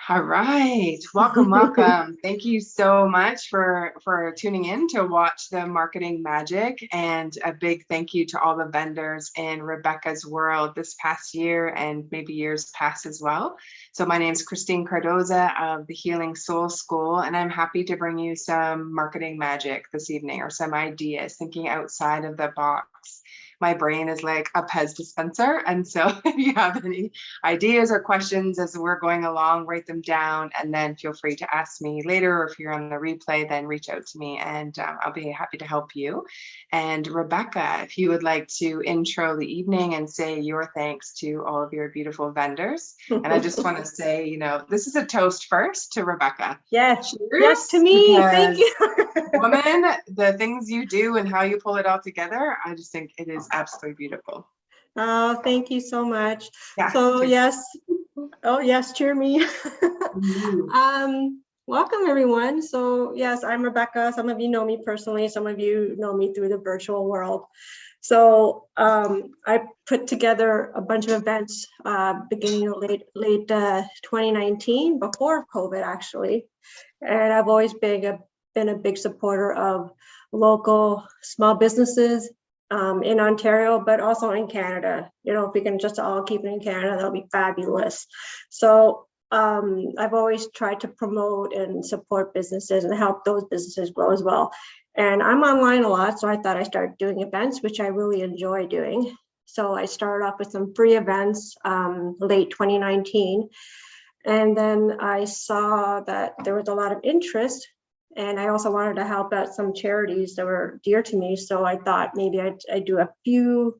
All right. Welcome, welcome. Thank you so much for tuning in to watch the marketing magic, and a big thank you to all the vendors in Rebecca's world this past year and maybe years past as well. So my name is Christine Cardoza of the Healing Soul School, and I'm happy to bring you some marketing magic this evening, or some ideas, thinking outside of the box. My brain is like a Pez dispenser. And so if you have any ideas or questions as we're going along, write them down, and then feel free to ask me later. Or if you're on the replay, then reach out to me, and I'll be happy to help you. And Rebecca, if you would like to intro the evening and say your thanks to all of your beautiful vendors. And I just want to say, this is a toast first to Rebecca. Yes. Cheers, yes, to me. Thank you. Woman, the things you do and how you pull it all together, I just think it is absolutely beautiful. Oh, thank you so much. Yeah, so cheers. yes. Oh yes, cheer me. Welcome everyone. So yes, I'm Rebecca. Some of you know me personally, some of you know me through the virtual world. So I put together a bunch of events beginning of late 2019, before COVID actually. And I've always been a big supporter of local small businesses in Ontario, but also in Canada. If we can just all keep it in Canada, that'll be fabulous. So I've always tried to promote and support businesses and help those businesses grow as well. And I'm online a lot, so I thought I started doing events, which I really enjoy doing. So I started off with some free events late 2019. And then I saw that there was a lot of interest, and I also wanted to help out some charities that were dear to me. So I thought maybe I'd do a few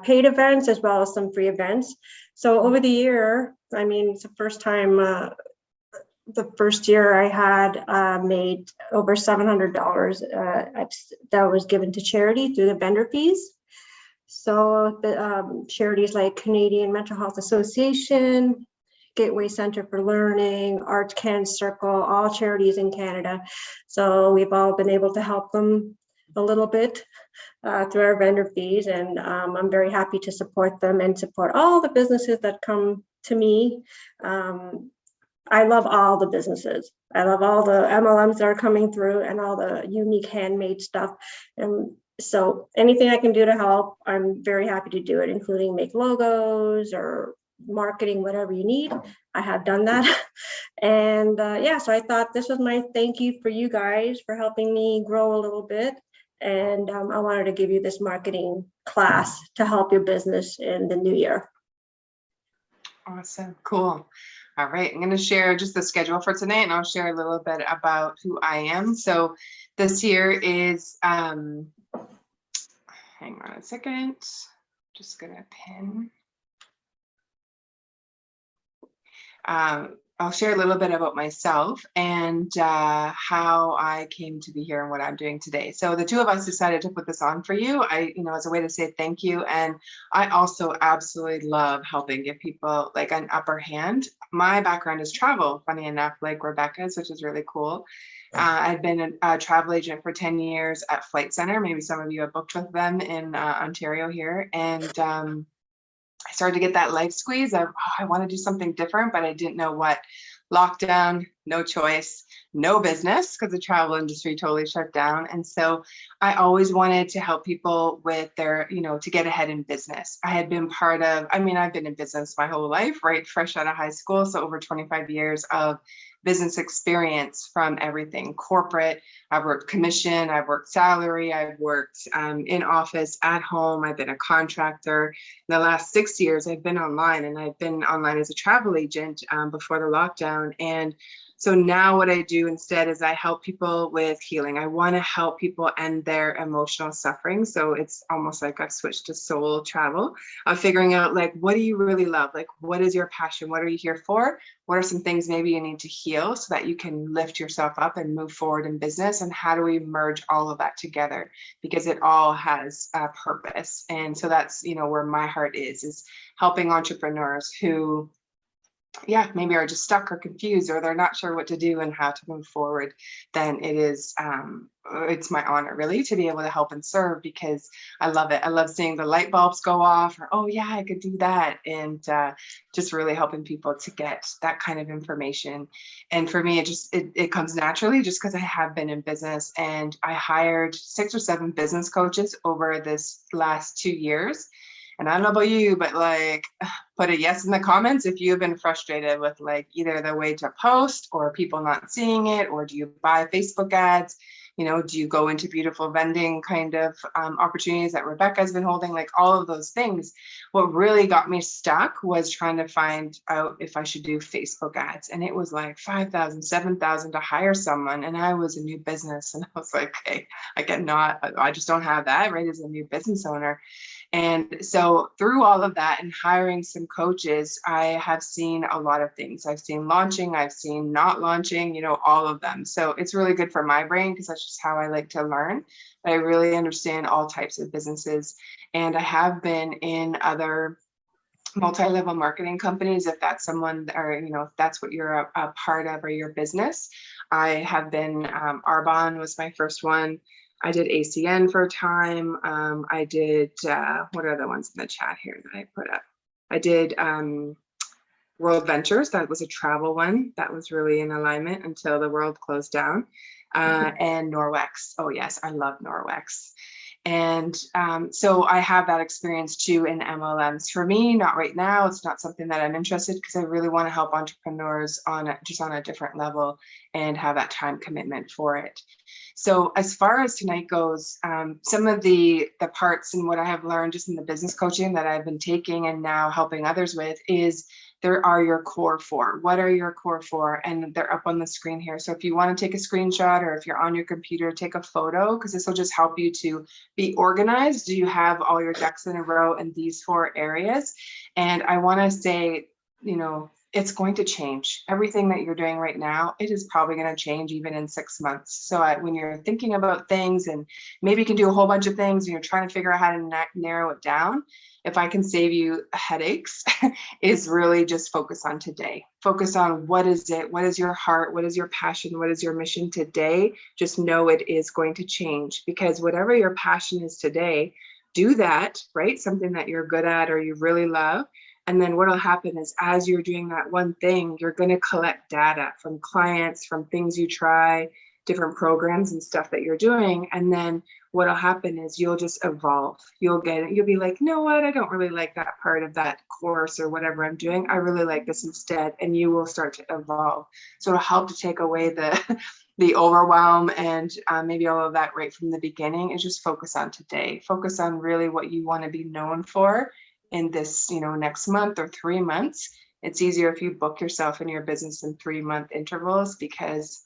paid events as well as some free events. So over the year, it's the first time, the first year I had made over $700 that was given to charity through the vendor fees. So the charities like Canadian Mental Health Association, Gateway Center for Learning, Arts Can Circle, all charities in Canada. So we've all been able to help them a little bit through our vendor fees, and I'm very happy to support them and support all the businesses that come to me. I love all the businesses. I love all the MLMs that are coming through and all the unique handmade stuff. And so anything I can do to help, I'm very happy to do it, including make logos or marketing, whatever you need. I have done that. And so I thought this was my thank you for you guys for helping me grow a little bit. And I wanted to give you this marketing class to help your business in the new year. Awesome. Cool. All right. I'm going to share just the schedule for tonight, and I'll share a little bit about who I am. So this year is, hang on a second, just going to pin. I'll share a little bit about myself and how I came to be here and what I'm doing today. So the two of us decided to put this on for you, as a way to say thank you. And I also absolutely love helping give people like an upper hand. My background is travel, funny enough, like Rebecca's, which is really cool. I've been a travel agent for 10 years at Flight Center. Maybe some of you have booked with them in Ontario here. And I started to get that life squeeze of, I want to do something different, but I didn't know what. Lockdown, no choice, no business, because the travel industry totally shut down. And so I always wanted to help people with their, to get ahead in business. I had been I've been in business my whole life, right? Fresh out of high school. So over 25 years of business experience, from everything corporate. I've worked commission, I've worked salary, I've worked in office, at home. I've been a contractor. In the last 6 years, I've been online, and I've been online as a travel agent before the lockdown. And so now what I do instead is I help people with healing. I want to help people end their emotional suffering. So it's almost like I've switched to soul travel of figuring out, like, what do you really love? Like, what is your passion? What are you here for? What are some things maybe you need to heal so that you can lift yourself up and move forward in business? And how do we merge all of that together? Because it all has a purpose. And so that's, where my heart is helping entrepreneurs who yeah, maybe are just stuck or confused, or they're not sure what to do and how to move forward, then it's my honor really to be able to help and serve, because I love it. I love seeing the light bulbs go off, or oh yeah, I could do that, and just really helping people to get that kind of information. And for me, it comes naturally just because I have been in business, and I hired 6 or 7 business coaches over this last 2 years. And I don't know about you, but like, put a yes in the comments if you've been frustrated with like either the way to post or people not seeing it, or do you buy Facebook ads? Do you go into beautiful vending kind of opportunities that Rebecca's been holding, like all of those things. What really got me stuck was trying to find out if I should do Facebook ads. And it was like 5,000, 7,000 to hire someone. And I was a new business. And I was like, okay, I just don't have that, right? As a new business owner. And so through all of that and hiring some coaches, I have seen a lot of things. I've seen launching, I've seen not launching, all of them. So it's really good for my brain because that's just how I like to learn. But I really understand all types of businesses. And I have been in other multi-level marketing companies, if that's someone, or if that's what you're a part of or your business. I have been, Arbonne was my first one. I did ACN for a time. I did, what are the ones in the chat here that I put up? I did World Ventures. That was a travel one. That was really in alignment until the world closed down. And Norwex. Oh yes, I love Norwex. And so I have that experience too in MLMs. For me, not right now. It's not something that I'm interested, because I really want to help entrepreneurs on a different level and have that time commitment for it. So as far as tonight goes, some of the parts and what I have learned just in the business coaching that I've been taking and now helping others with is, there are your core 4. What are your core 4? And they're up on the screen here. So if you want to take a screenshot, or if you're on your computer, take a photo, because this will just help you to be organized. Do you have all your ducks in a row in these 4 areas? And I want to say, it's going to change. Everything that you're doing right now, it is probably going to change even in 6 months. So when you're thinking about things, and maybe you can do a whole bunch of things and you're trying to figure out how to narrow it down, if I can save you headaches, is really just focus on today. Focus on what is it? What is your heart? What is your passion? What is your mission today? Just know it is going to change, because whatever your passion is today, do that, right? Something that you're good at or you really love. And then what will happen is, as you're doing that one thing, you're going to collect data from clients, from things you try, different programs and stuff that you're doing. And then what'll happen is you'll just evolve. You'll be like, you know what? I don't really like that part of that course or whatever I'm doing. I really like this instead. And you will start to evolve. So it'll help to take away the overwhelm and maybe all of that right from the beginning, and just focus on today. Focus on really what you want to be known for in this, next month or 3 months. It's easier if you book yourself in your business in 3-month intervals, because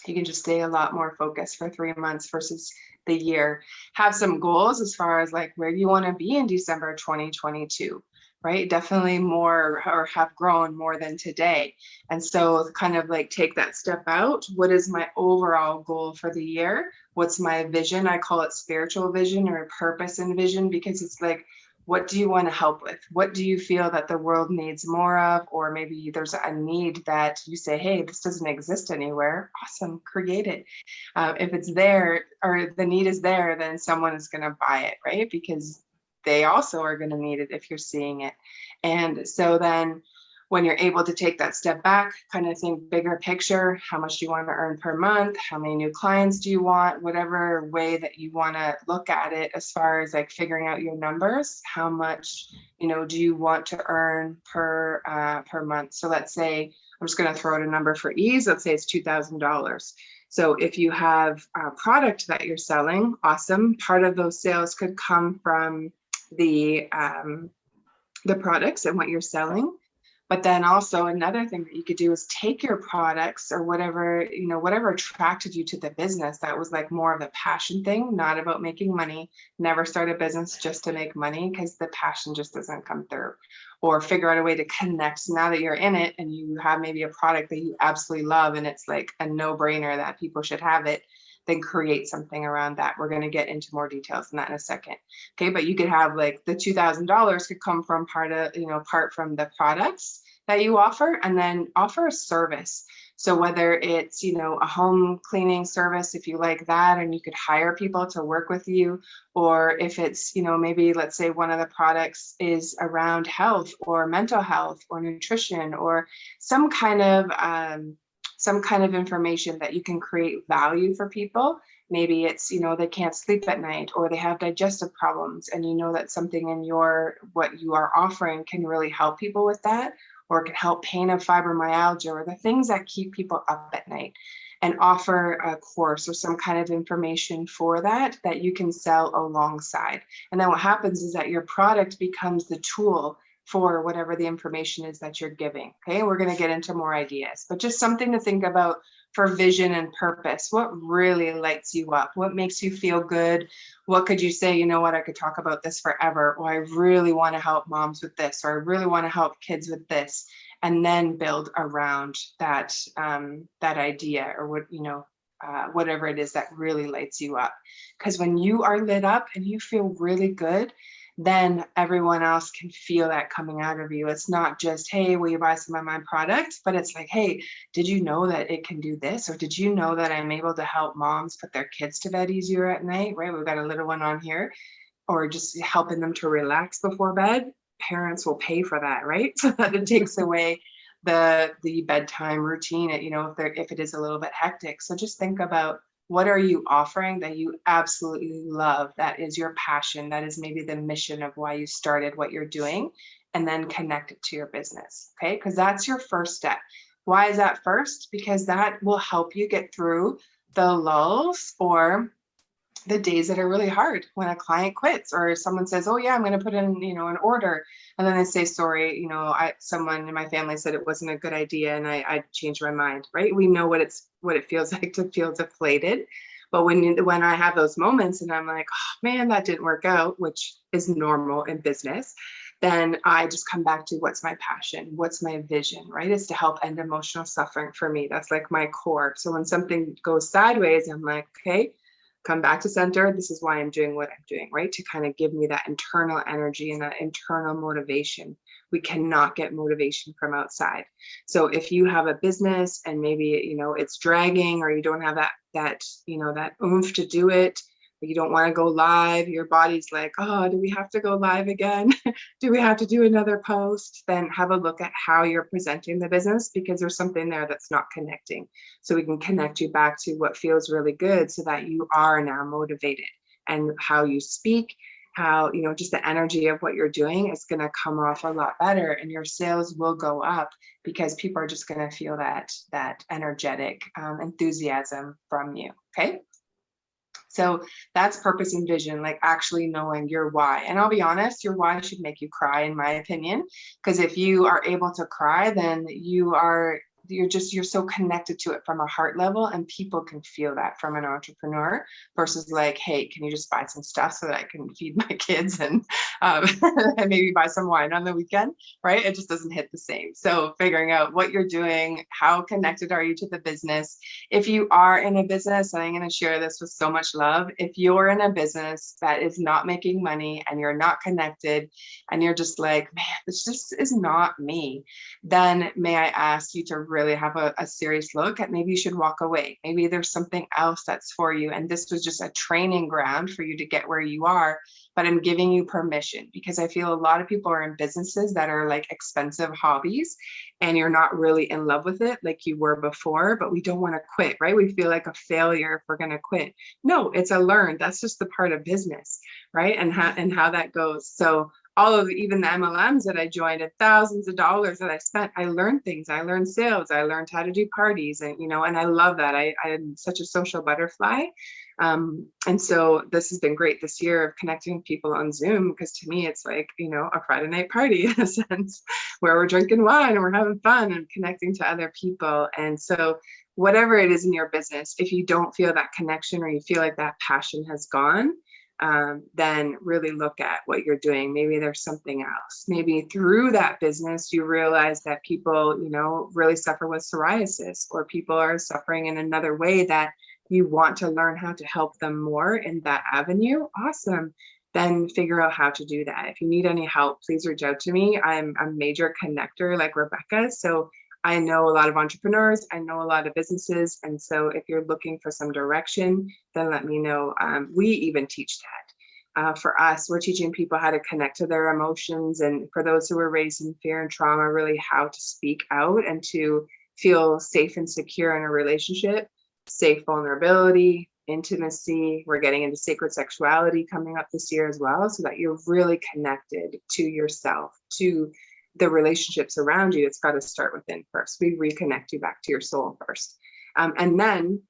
you can just stay a lot more focused for 3 months versus the year. Have some goals as far as like where you want to be in December 2022, right? Definitely more, or have grown more than today. And so kind of like take that step out. What is my overall goal for the year? What's my vision? I call it spiritual vision or purpose and vision, because it's like, what do you want to help with? What do you feel that the world needs more of? Or maybe there's a need that you say, hey, this doesn't exist anywhere. Awesome, create it. If it's there, or the need is there, then someone is going to buy it, right? Because they also are going to need it if you're seeing it. And so then when you're able to take that step back, kind of think bigger picture, how much do you want to earn per month? How many new clients do you want? Whatever way that you want to look at it, as far as like figuring out your numbers, how much, do you want to earn per month? So let's say, I'm just going to throw out a number for ease. Let's say it's $2,000. So if you have a product that you're selling, awesome. Part of those sales could come from the products and what you're selling. But then also another thing that you could do is take your products or whatever, whatever attracted you to the business that was like more of a passion thing, not about making money. Never start a business just to make money, because the passion just doesn't come through. Or figure out a way to connect. So now that you're in it and you have maybe a product that you absolutely love and it's like a no-brainer that people should have it, then create something around that. We're going to get into more details on that in a second. Okay, but you could have like the $2,000 could come from part from the products. that you offer, and then offer a service. So whether it's, a home cleaning service, if you like that, and you could hire people to work with you, or if it's, maybe let's say one of the products is around health or mental health or nutrition or some kind of information that you can create value for people. Maybe it's, they can't sleep at night or they have digestive problems, and that something in what you are offering can really help people with that, or it can help pain of fibromyalgia or the things that keep people up at night, and offer a course or some kind of information for that you can sell alongside. And then what happens is that your product becomes the tool for whatever the information is that you're giving. Okay, we're going to get into more ideas, but just something to think about for vision and purpose. What really lights you up? What makes you feel good? What could you say, I could talk about this forever, or I really want to help moms with this, or I really want to help kids with this, and then build around that idea, or whatever it is that really lights you up. Because when you are lit up and you feel really good, then everyone else can feel that coming out of you. It's not just, hey, will you buy some of my product? But it's like, hey, did you know that it can do this? Or did you know that I'm able to help moms put their kids to bed easier at night, right? We've got a little one on here. Or just helping them to relax before bed. Parents will pay for that, right? So that it takes away the bedtime routine, if it is a little bit hectic. So just think about, what are you offering that you absolutely love? That is your passion. That is maybe the mission of why you started what you're doing, and then connect it to your business. Okay, because that's your first step. Why is that first? Because that will help you get through the lulls or the days that are really hard, when a client quits or someone says, oh yeah, I'm going to put in, an order. And then they say, sorry, someone in my family said it wasn't a good idea and I changed my mind, right? We know what it feels like to feel deflated. But when I have those moments and I'm like, oh man, that didn't work out, which is normal in business, then I just come back to, what's my passion? What's my vision, right? It's to help end emotional suffering for me. That's like my core. So when something goes sideways, I'm like, okay, come back to center. This is why I'm doing what I'm doing, right? To kind of give me that internal energy and that internal motivation. We cannot get motivation from outside. So if you have a business and maybe, it's dragging, or you don't have that oomph to do it, you don't want to go live, your body's like, oh, do we have to go live again? Do we have to do another post? Then have a look at how you're presenting the business, because there's something there that's not connecting. So we can connect you back to what feels really good, so that you are now motivated, and how you speak, how, just the energy of what you're doing is going to come off a lot better, and your sales will go up, because people are just going to feel that energetic enthusiasm from you. Okay. So that's purpose and vision, like actually knowing your why. And I'll be honest, your why should make you cry, in my opinion, because if you are able to cry, then you're so connected to it from a heart level, and people can feel that from an entrepreneur, versus like, hey, can you just buy some stuff so that I can feed my kids and and maybe buy some wine on the weekend, right? It just doesn't hit the same. So figuring out what you're doing, how connected are you to the business? If you are in a business, and I'm going to share this with so much love, if you're in a business that is not making money and you're not connected, and you're just like, man, this just is not me, then may I ask you to really have a serious look at, maybe you should walk away. Maybe there's something else that's for you, and this was just a training ground for you to get where you are. But I'm giving you permission, because I feel a lot of people are in businesses that are like expensive hobbies, and you're not really in love with it like you were before, but we don't want to quit, right? We feel like a failure if we're going to quit. No, it's a learn. That's just the part of business, right? And how that goes. So all of even the MLMs that I joined, and thousands of dollars that I spent, I learned things. I learned sales. I learned how to do parties, and and I love that. I'm such a social butterfly. And so this has been great this year of connecting with people on Zoom, because to me, it's like, a Friday night party in a sense, where we're drinking wine and we're having fun and connecting to other people. And so whatever it is in your business, if you don't feel that connection, or you feel like that passion has gone, then really look at what you're doing. Maybe there's something else. Maybe through that business, you realize that people, really suffer with psoriasis, or people are suffering in another way that you want to learn how to help them more in that avenue. Awesome. then figure out how to do that. If you need any help, please reach out to me. I'm a major connector like Rebecca. So I know a lot of entrepreneurs, I know a lot of businesses. And so if you're looking for some direction, then let me know. We even teach that. For us, we're teaching people how to connect to their emotions. And for those who were raised in fear and trauma, really how to speak out and to feel safe and secure in a relationship, safe vulnerability, intimacy. We're getting into sacred sexuality coming up this year as well, so that you're really connected to yourself, to the relationships around you. It's got to start within first. We reconnect you back to your soul first. And then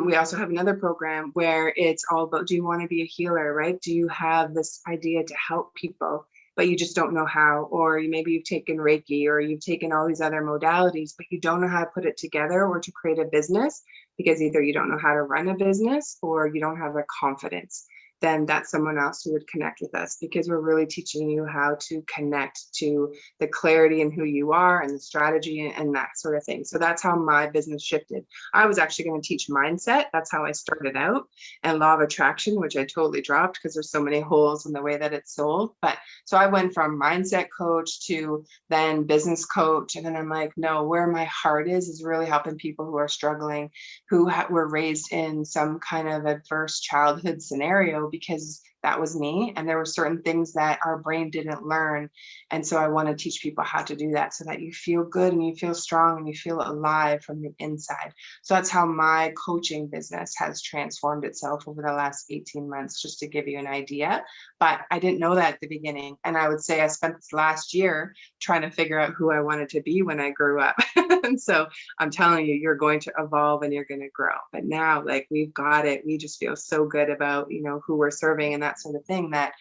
we also have another program where it's all about, do you want to be a healer, right? Do you have this idea to help people, but you just don't know how? Or maybe you've taken Reiki, or you've taken all these other modalities, but you don't know how to put it together or to create a business, because either you don't know how to run a business or you don't have the confidence. Then that's someone else who would connect with us, because we're really teaching you how to connect to the clarity in who you are and the strategy and that sort of thing. So that's how my business shifted. I was actually going to teach mindset. That's how I started out, and law of attraction, which I totally dropped because there's so many holes in the way that it's sold. But so I went from mindset coach to then business coach. And then I'm like, no, where my heart is really helping people who are struggling, who were raised in some kind of adverse childhood scenario, because that was me. And there were certain things that our brain didn't learn. And so I want to teach people how to do that, so that you feel good and you feel strong and you feel alive from the inside. So that's how my coaching business has transformed itself over the last 18 months, just to give you an idea. But I didn't know that at the beginning. And I would say I spent this last year trying to figure out who I wanted to be when I grew up. And so I'm telling you, you're going to evolve and you're going to grow. But now, like, we've got it. We just feel so good about, who we're serving and that sort of thing, that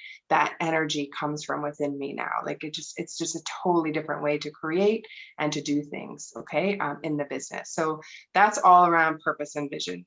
energy comes from within me now. Like, it's just a totally different way to create and to do things, okay, in the business. So that's all around purpose and vision.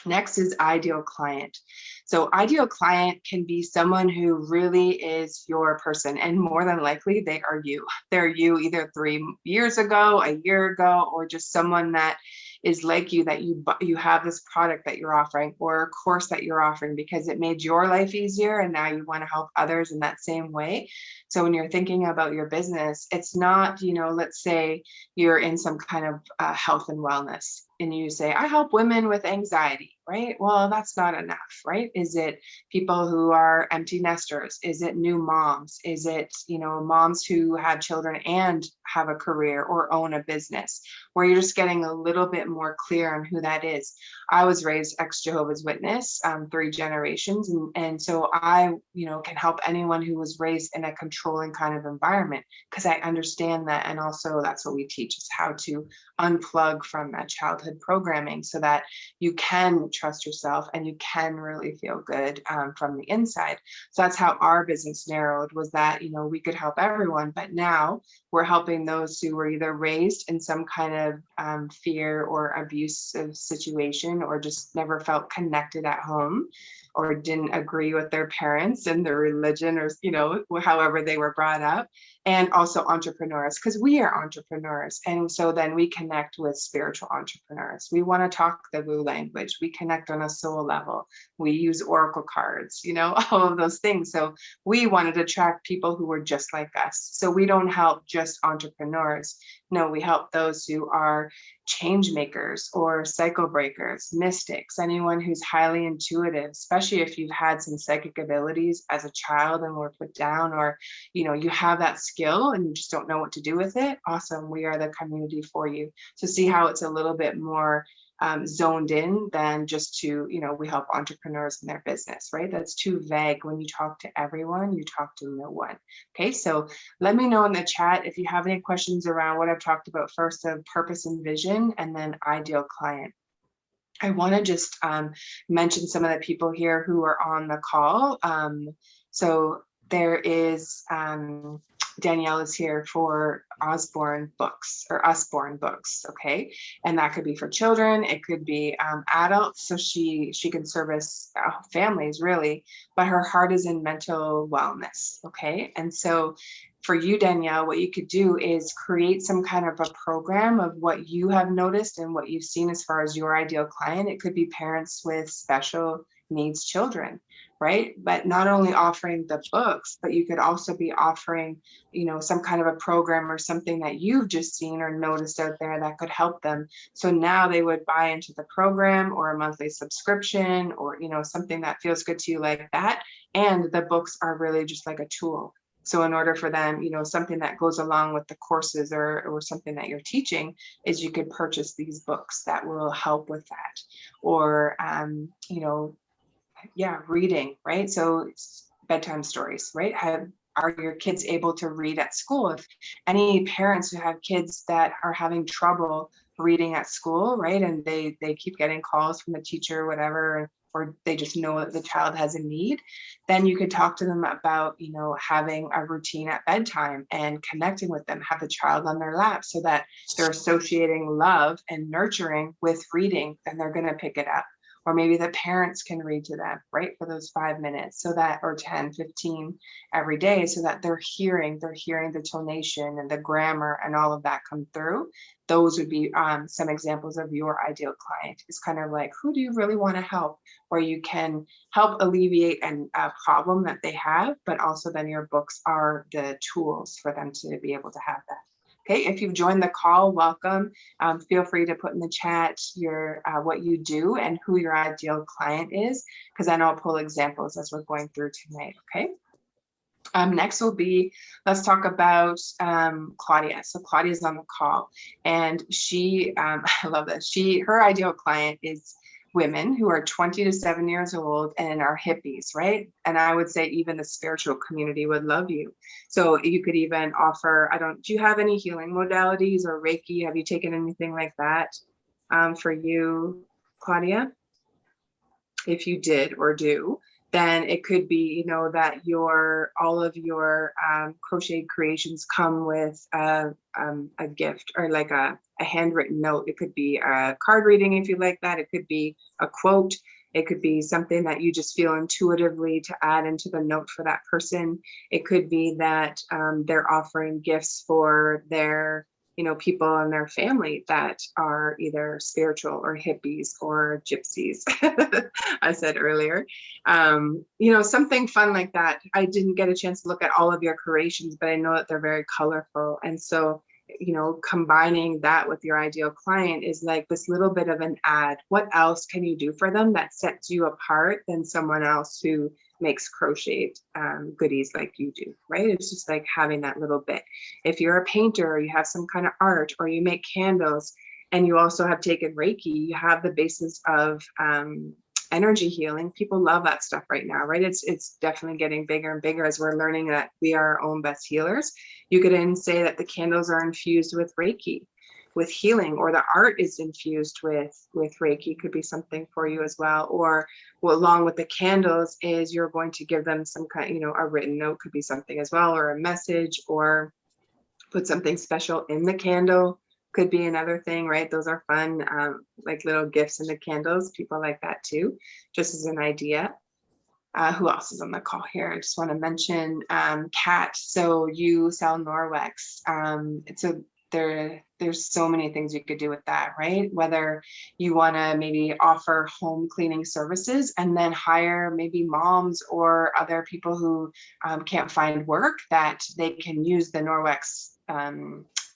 Next is ideal client. So ideal client can be someone who really is your person, and more than likely they are you. They're you either 3 years ago, a year ago, or just someone that is like you, that you have this product that you're offering or a course that you're offering because it made your life easier, and now you want to help others in that same way. So when you're thinking about your business, it's not, let's say you're in some kind of health and wellness, and you say, I help women with anxiety, right? Well, that's not enough, right? Is it people who are empty nesters? Is it new moms? Is it, moms who have children and have a career or own a business, where you're just getting a little bit more clear on who that is? I was raised ex-Jehovah's Witness, 3 generations. And so I, can help anyone who was raised in a controlling kind of environment, because I understand that. And also that's what we teach, is how to unplug from that childhood programming, so that you can trust yourself and you can really feel good from the inside. So that's how our business narrowed, was that, we could help everyone, but now we're helping those who were either raised in some kind of fear or abusive situation, or just never felt connected at home, or didn't agree with their parents and their religion, or, however they were brought up. And also entrepreneurs, because we are entrepreneurs. And so then we connect with spiritual entrepreneurs. We want to talk the woo language. We connect on a soul level. We use oracle cards, all of those things. So we wanted to attract people who were just like us. So we don't help just entrepreneurs. No, we help those who are change makers or cycle breakers, mystics, anyone who's highly intuitive, especially if you've had some psychic abilities as a child and were put down, or, you have that skill and you just don't know what to do with it. Awesome. We are the community for you. So see how it's a little bit more zoned in than just to, we help entrepreneurs in their business, right? That's too vague. When you talk to everyone, you talk to no one. Okay, so let me know in the chat if you have any questions around what I've talked about first, of purpose and vision, and then ideal client. I want to just mention some of the people here who are on the call. So there is Danielle is here for Usborne Books, okay? And that could be for children, it could be adults, so she can service families, really, but her heart is in mental wellness, okay? And so for you, Danielle, what you could do is create some kind of a program of what you have noticed and what you've seen as far as your ideal client. It could be parents with special needs children, right? But not only offering the books, but you could also be offering, some kind of a program or something that you've just seen or noticed out there that could help them. So now they would buy into the program or a monthly subscription or, something that feels good to you like that. And the books are really just like a tool. So in order for them, something that goes along with the courses or something that you're teaching is you could purchase these books that will help with that. Or, reading, right? So it's bedtime stories, right? Are your kids able to read at school? If any parents who have kids that are having trouble reading at school, right, and they keep getting calls from the teacher or whatever, or they just know that the child has a need, then you could talk to them about, having a routine at bedtime and connecting with them, have the child on their lap so that they're associating love and nurturing with reading, then they're going to pick it up. Or maybe the parents can read to them, right, for those 5 minutes, so that, or 10, 15 every day, so that they're hearing the tonation and the grammar and all of that come through. Those would be some examples of your ideal client. It's kind of like, who do you really want to help, where you can help alleviate a problem that they have, but also then your books are the tools for them to be able to have that. Okay, if you've joined the call, welcome. Feel free to put in the chat your what you do and who your ideal client is, because then I'll pull examples as we're going through tonight, okay? Next will be, let's talk about Claudia. So Claudia's on the call, and she, I love this, her ideal client is women who are 20 to 7 years old and are hippies, right? And I would say even the spiritual community would love you. So you could even offer, do you have any healing modalities or Reiki? Have you taken anything like that for you, Claudia? If you did or do, then it could be, that all of your crocheted creations come with a gift or like a handwritten note. It could be a card reading if you like that. It could be a quote. It could be something that you just feel intuitively to add into the note for that person. It could be that they're offering gifts for their people in their family that are either spiritual or hippies or gypsies, I said earlier. Something fun like that. I didn't get a chance to look at all of your creations, but I know that they're very colorful. And so, combining that with your ideal client is like this little bit of an add. What else can you do for them that sets you apart than someone else who makes crocheted goodies like you do, right? It's just like having that little bit. If you're a painter or you have some kind of art or you make candles and you also have taken Reiki, you have the basis of energy healing. People love that stuff right now, right? It's definitely getting bigger and bigger as we're learning that we are our own best healers. You could then say that the candles are infused with Reiki, with healing, or the art is infused with Reiki. Could be something for you as well. Or along with the candles is you're going to give them some kind, a written note could be something as well, or a message, or put something special in the candle could be another thing, right? Those are fun, like little gifts in the candles. People like that too, just as an idea. Who else is on the call here? I just want to mention Kat. So you sell Norwex. So there's so many things you could do with that, right? Whether you want to maybe offer home cleaning services and then hire maybe moms or other people who can't find work, that they can use the Norwex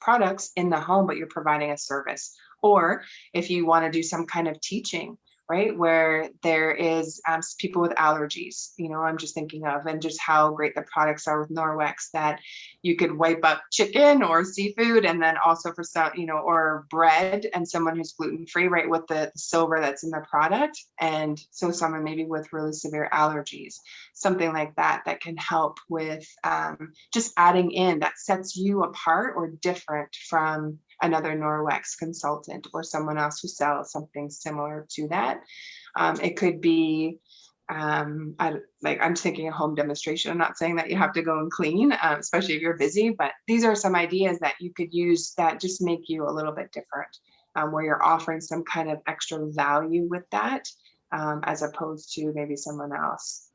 products in the home, but you're providing a service. Or if you want to do some kind of teaching, right, where there is people with allergies, I'm just thinking of, and just how great the products are with Norwex, that you could wipe up chicken or seafood, and then also for some, or bread, and someone who's gluten-free, right, with the silver that's in the product. And so someone maybe with really severe allergies, something like that can help with just adding in that sets you apart or different from another Norwex consultant or someone else who sells something similar to that. It could be, I'm thinking a home demonstration. I'm not saying that you have to go and clean, especially if you're busy, but these are some ideas that you could use that just make you a little bit different, where you're offering some kind of extra value with that, as opposed to maybe someone else.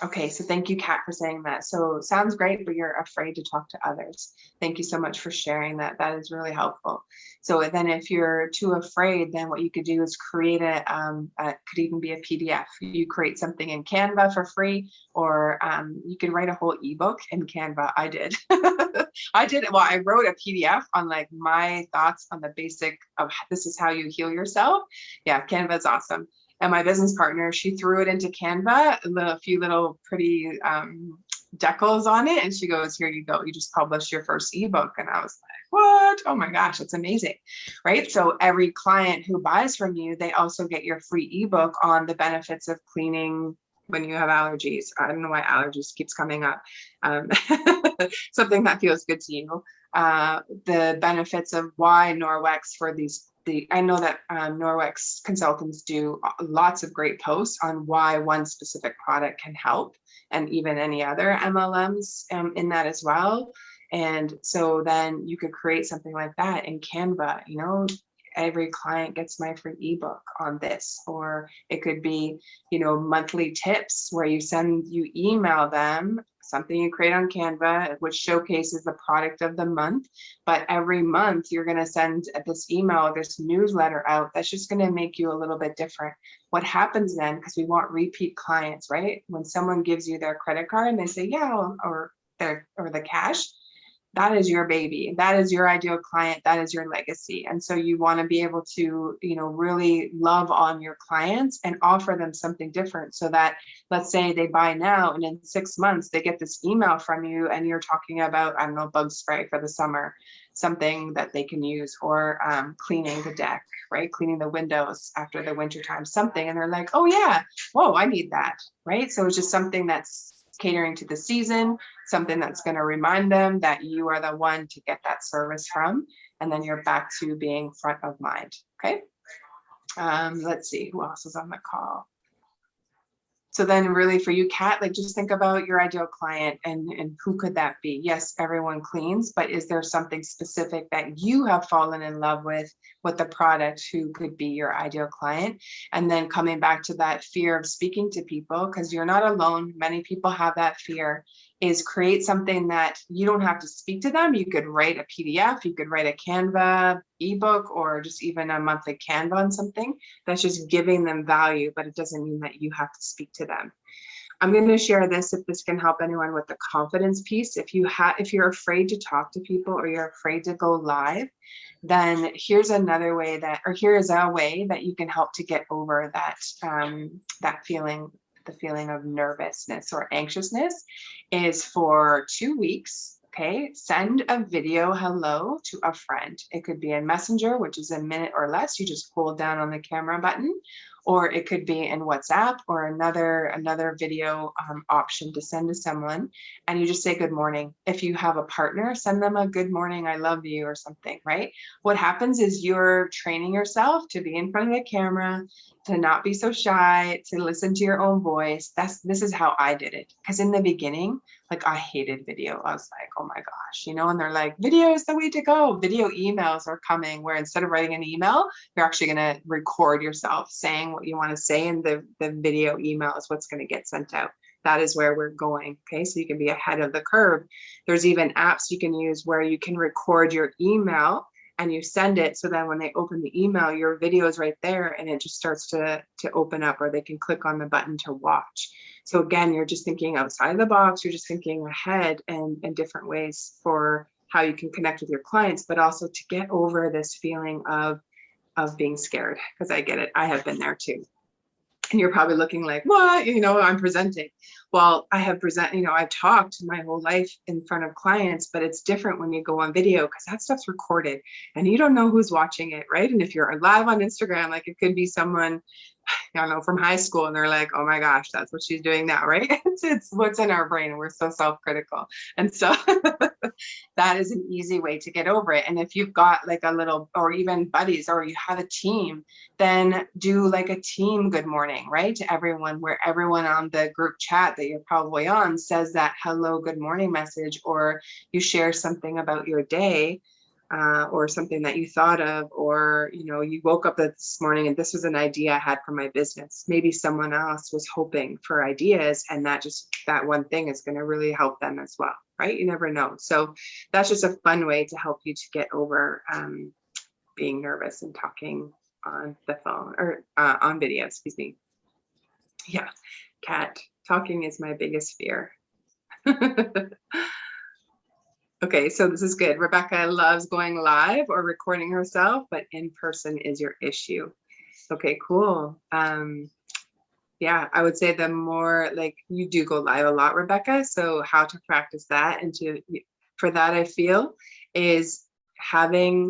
Okay, so thank you, Kat, for saying that. So sounds great, but you're afraid to talk to others. Thank you so much for sharing that. That is really helpful. So then if you're too afraid, then what you could do is create could even be a PDF. You create something in Canva for free, or you can write a whole ebook in Canva. I did. I did. Well, I wrote a PDF on like my thoughts on the basic of this is how you heal yourself. Yeah, Canva is awesome. And my business partner, she threw it into Canva, a few little pretty decals on it. And she goes, here you go. You just published your first ebook. And I was like, what? Oh my gosh, it's amazing. Right. So every client who buys from you, they also get your free ebook on the benefits of cleaning when you have allergies. I don't know why allergies keeps coming up. Something that feels good to you. The benefits of why Norwex for I know that Norwex consultants do lots of great posts on why one specific product can help, and even any other MLMs in that as well. And so then you could create something like that in Canva, every client gets my free ebook on this, or it could be, monthly tips where you email them something you create on Canva, which showcases the product of the month. But every month you're going to send this email, this newsletter out that's just going to make you a little bit different. What happens then, because we want repeat clients, right? When someone gives you their credit card and they say, yeah, or the cash, that is your baby. That is your ideal client. That is your legacy. And so you want to be able to, really love on your clients and offer them something different, so that, let's say they buy now and in 6 months they get this email from you and you're talking about, I don't know, bug spray for the summer, something that they can use, or cleaning the deck, right? Cleaning the windows after the wintertime, something. And they're like, oh yeah, whoa, I need that, right? So it's just something that's catering to the season, something that's going to remind them that you are the one to get that service from, and then you're back to being front of mind. Okay. Let's see who else is on the call. So then really for you, Kat, like just think about your ideal client and who could that be? Yes, everyone cleans, but is there something specific that you have fallen in love with the product, who could be your ideal client? And then coming back to that fear of speaking to people, because you're not alone. Many people have that fear, is create something that you don't have to speak to them. You could write a PDF, you could write a Canva ebook, or just even a monthly Canva on something that's just giving them value, but it doesn't mean that you have to speak to them. I'm going to share this if this can help anyone with the confidence piece. If you're afraid to talk to people, or you're afraid to go live, then here's a way that you can help to get over that feeling. The feeling of nervousness or anxiousness is for 2 weeks. Okay, send a video hello to a friend. It could be in Messenger, which is a minute or less. You just hold down on the camera button, or it could be in WhatsApp, or another video option to send to someone, and you just say good morning. If you have a partner, send them a good morning, I love you, or something, right? What happens is you're training yourself to be in front of the camera, to not be so shy, to listen to your own voice. This is how I did it. Because in the beginning, like I hated video. I was like, oh my gosh, and they're like, video is the way to go. Video emails are coming, where instead of writing an email, you're actually going to record yourself saying what you want to say, and the video email is what's going to get sent out. That is where we're going. Okay, so you can be ahead of the curve. There's even apps you can use where you can record your email and you send it, so that when they open the email, your video is right there and it just starts to open up, or they can click on the button to watch. So again, you're just thinking outside of the box. You're just thinking ahead and in different ways for how you can connect with your clients, but also to get over this feeling of being scared, because I get it. I have been there too. And you're probably looking like, what, I'm presenting. Well, I've talked my whole life in front of clients, but it's different when you go on video, because that stuff's recorded and you don't know who's watching it, right? And if you're live on Instagram, like it could be someone, I don't know, from high school, and they're like, oh my gosh, that's what she's doing now, right? It's what's in our brain, and we're so self-critical. And so that is an easy way to get over it. And if you've got like a little, or even buddies, or you have a team, then do like a team good morning, right? To everyone, where everyone on the group chat that you're probably on says that hello, good morning message, or you share something about your day. or something that you thought of, or, you know, you woke up this morning and this was an idea I had for my business. Maybe someone else was hoping for ideas, and that one thing is going to really help them as well, right? You never know. So that's just a fun way to help you to get over being nervous and talking on the phone or on video, excuse me. Yeah, Kat, talking is my biggest fear. Okay, so this is good. Rebecca loves going live or recording herself, but in person is your issue. Okay, cool. Yeah, I would say the more, like, you do go live a lot, Rebecca. So how to practice that, and for that, I feel is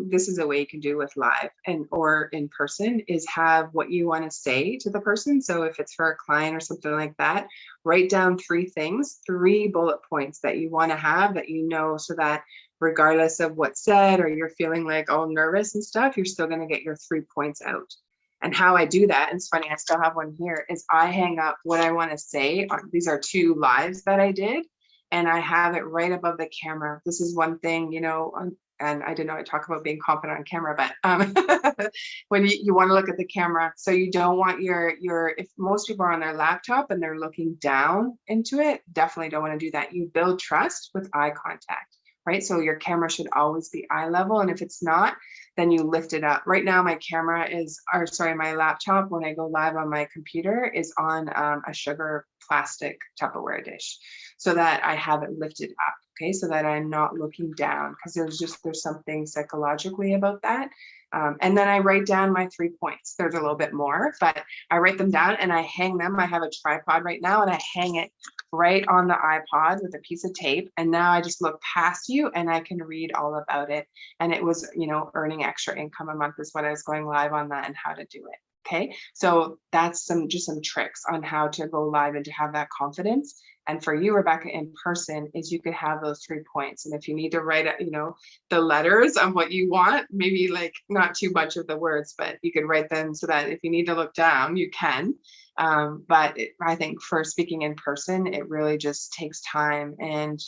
this is a way you can do with live or in person, is have what you want to say to the person. So if it's for a client or something like that, write down 3 things, 3 bullet points that you want to have, that you know, so that regardless of what's said, or you're feeling like all nervous and stuff, you're still going to get your 3 points out. And how I do that, and it's funny, I still have one here, is I hang up what I want to say. These are 2 lives that I did, and I have it right above the camera. This is one thing, you know, and I didn't know I talk about being confident on camera, but when you want to look at the camera, so you don't want if most people are on their laptop and they're looking down into it, definitely don't want to do that. You build trust with eye contact, right? So your camera should always be eye level. And if it's not, then you lift it up. Right now, my my laptop, when I go live on my computer, is on a sugar plastic Tupperware dish, so that I have it lifted up, okay? So that I'm not looking down, because there's something psychologically about that. And then I write down my 3 points. There's a little bit more, but I write them down and I hang them. I have a tripod right now, and I hang it right on the iPod with a piece of tape. And now I just look past you and I can read all about it. And it was, you know, earning extra income a month is what I was going live on that, and how to do it. Okay, so that's just some tricks on how to go live and to have that confidence. And for you, Rebecca, in person, is you could have those 3 points. And if you need to write, you know, the letters of what you want, maybe like not too much of the words, but you could write them so that if you need to look down, you can. But I think for speaking in person, it really just takes time, and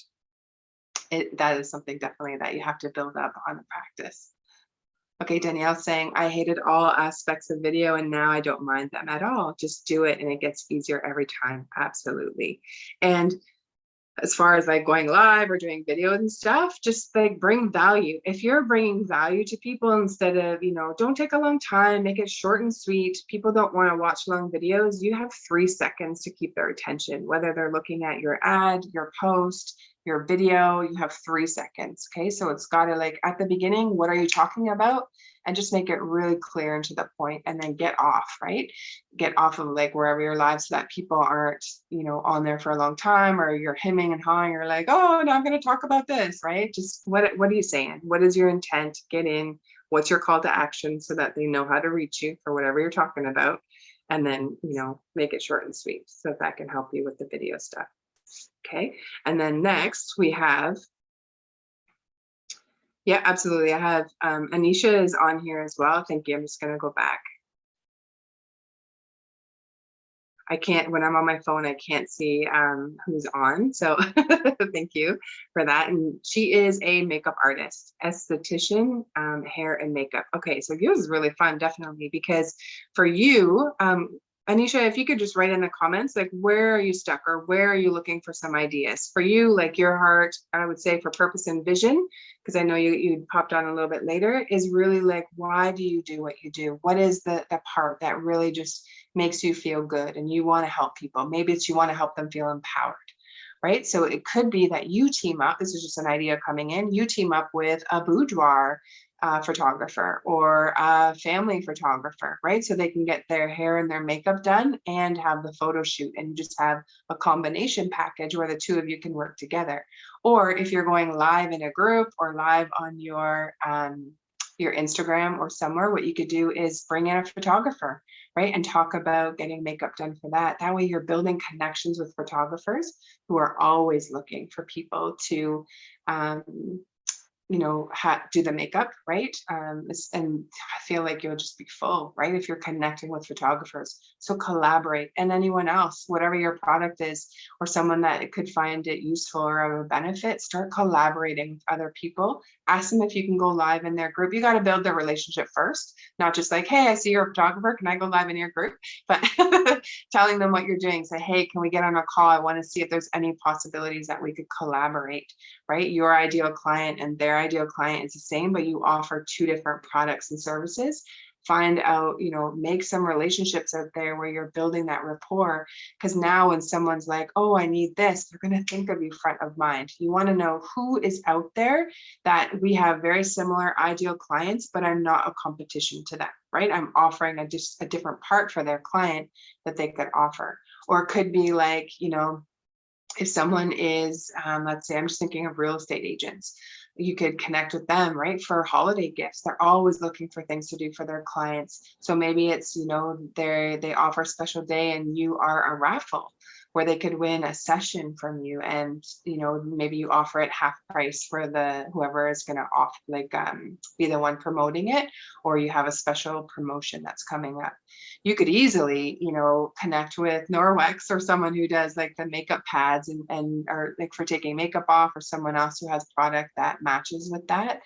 that is something definitely that you have to build up on the practice. Okay, Danielle saying, I hated all aspects of video and now I don't mind them at all. Just do it and it gets easier every time. Absolutely. And as far as like going live or doing videos and stuff, just like bring value. If you're bringing value to people, instead of, you know, don't take a long time, make it short and sweet. People don't want to watch long videos. You have 3 seconds to keep their attention, whether they're looking at your ad, your post, your video, you have 3 seconds. Okay, so it's got to, like, at the beginning, what are you talking about? And just make it really clear and to the point, and then get off, right? Get off of like wherever you're live, so that people aren't, you know, on there for a long time, or you're hemming and hawing, you're like, oh, now I'm going to talk about this, right? Just what are you saying? What is your intent? Get in. What's your call to action, so that they know how to reach you for whatever you're talking about. And then, you know, make it short and sweet, so that can help you with the video stuff. Okay, and then next we have, yeah, absolutely. I have Anisha is on here as well. Thank you. I'm just going to go back. I can't, when I'm on my phone, I can't see who's on. So thank you for that. And she is a makeup artist, esthetician, hair and makeup. Okay, so yours is really fun, definitely, because for you, Anisha, if you could just write in the comments, like, where are you stuck, or where are you looking for some ideas? For you, like, your heart, I would say, for purpose and vision, because I know you popped on a little bit later, is really like, why do you do what you do? What is the part that really just makes you feel good and you want to help people? Maybe it's you want to help them feel empowered, right? So it could be that you team up, this is just an idea coming in, you team up with a boudoir photographer or a family photographer, right? So they can get their hair and their makeup done and have the photo shoot, and just have a combination package where the 2 of you can work together. Or if you're going live in a group or live on your Instagram or somewhere, what you could do is bring in a photographer, right? And talk about getting makeup done for that. That way you're building connections with photographers who are always looking for people to do the makeup, right? And I feel like you'll just be full, right? If you're connecting with photographers. So collaborate, and anyone else, whatever your product is, or someone that could find it useful or of a benefit, start collaborating with other people. Ask them if you can go live in their group. You got to build the relationship first, not just like, hey, I see you're a photographer. Can I go live in your group? But telling them what you're doing. Say, hey, can we get on a call? I want to see if there's any possibilities that we could collaborate, right? Your ideal client and their ideal client is the same, but you offer two different products and services. Find out, make some relationships out there where you're building that rapport. Because now when someone's like, oh, I need this, they're going to think of you front of mind. You want to know who is out there that we have very similar ideal clients, but I'm not a competition to them, right? I'm offering just a different part for their client that they could offer. Or it could be like, if someone is, let's say, I'm just thinking of real estate agents, you could connect with them, right? For holiday gifts. They're always looking for things to do for their clients. So maybe it's, they offer a special day and you are a raffle where they could win a session from you, and maybe you offer it half price for whoever is going to be the one promoting it, or you have a special promotion that's coming up. You could easily connect with Norwex or someone who does like the makeup pads and or like for taking makeup off, or someone else who has product that matches with that,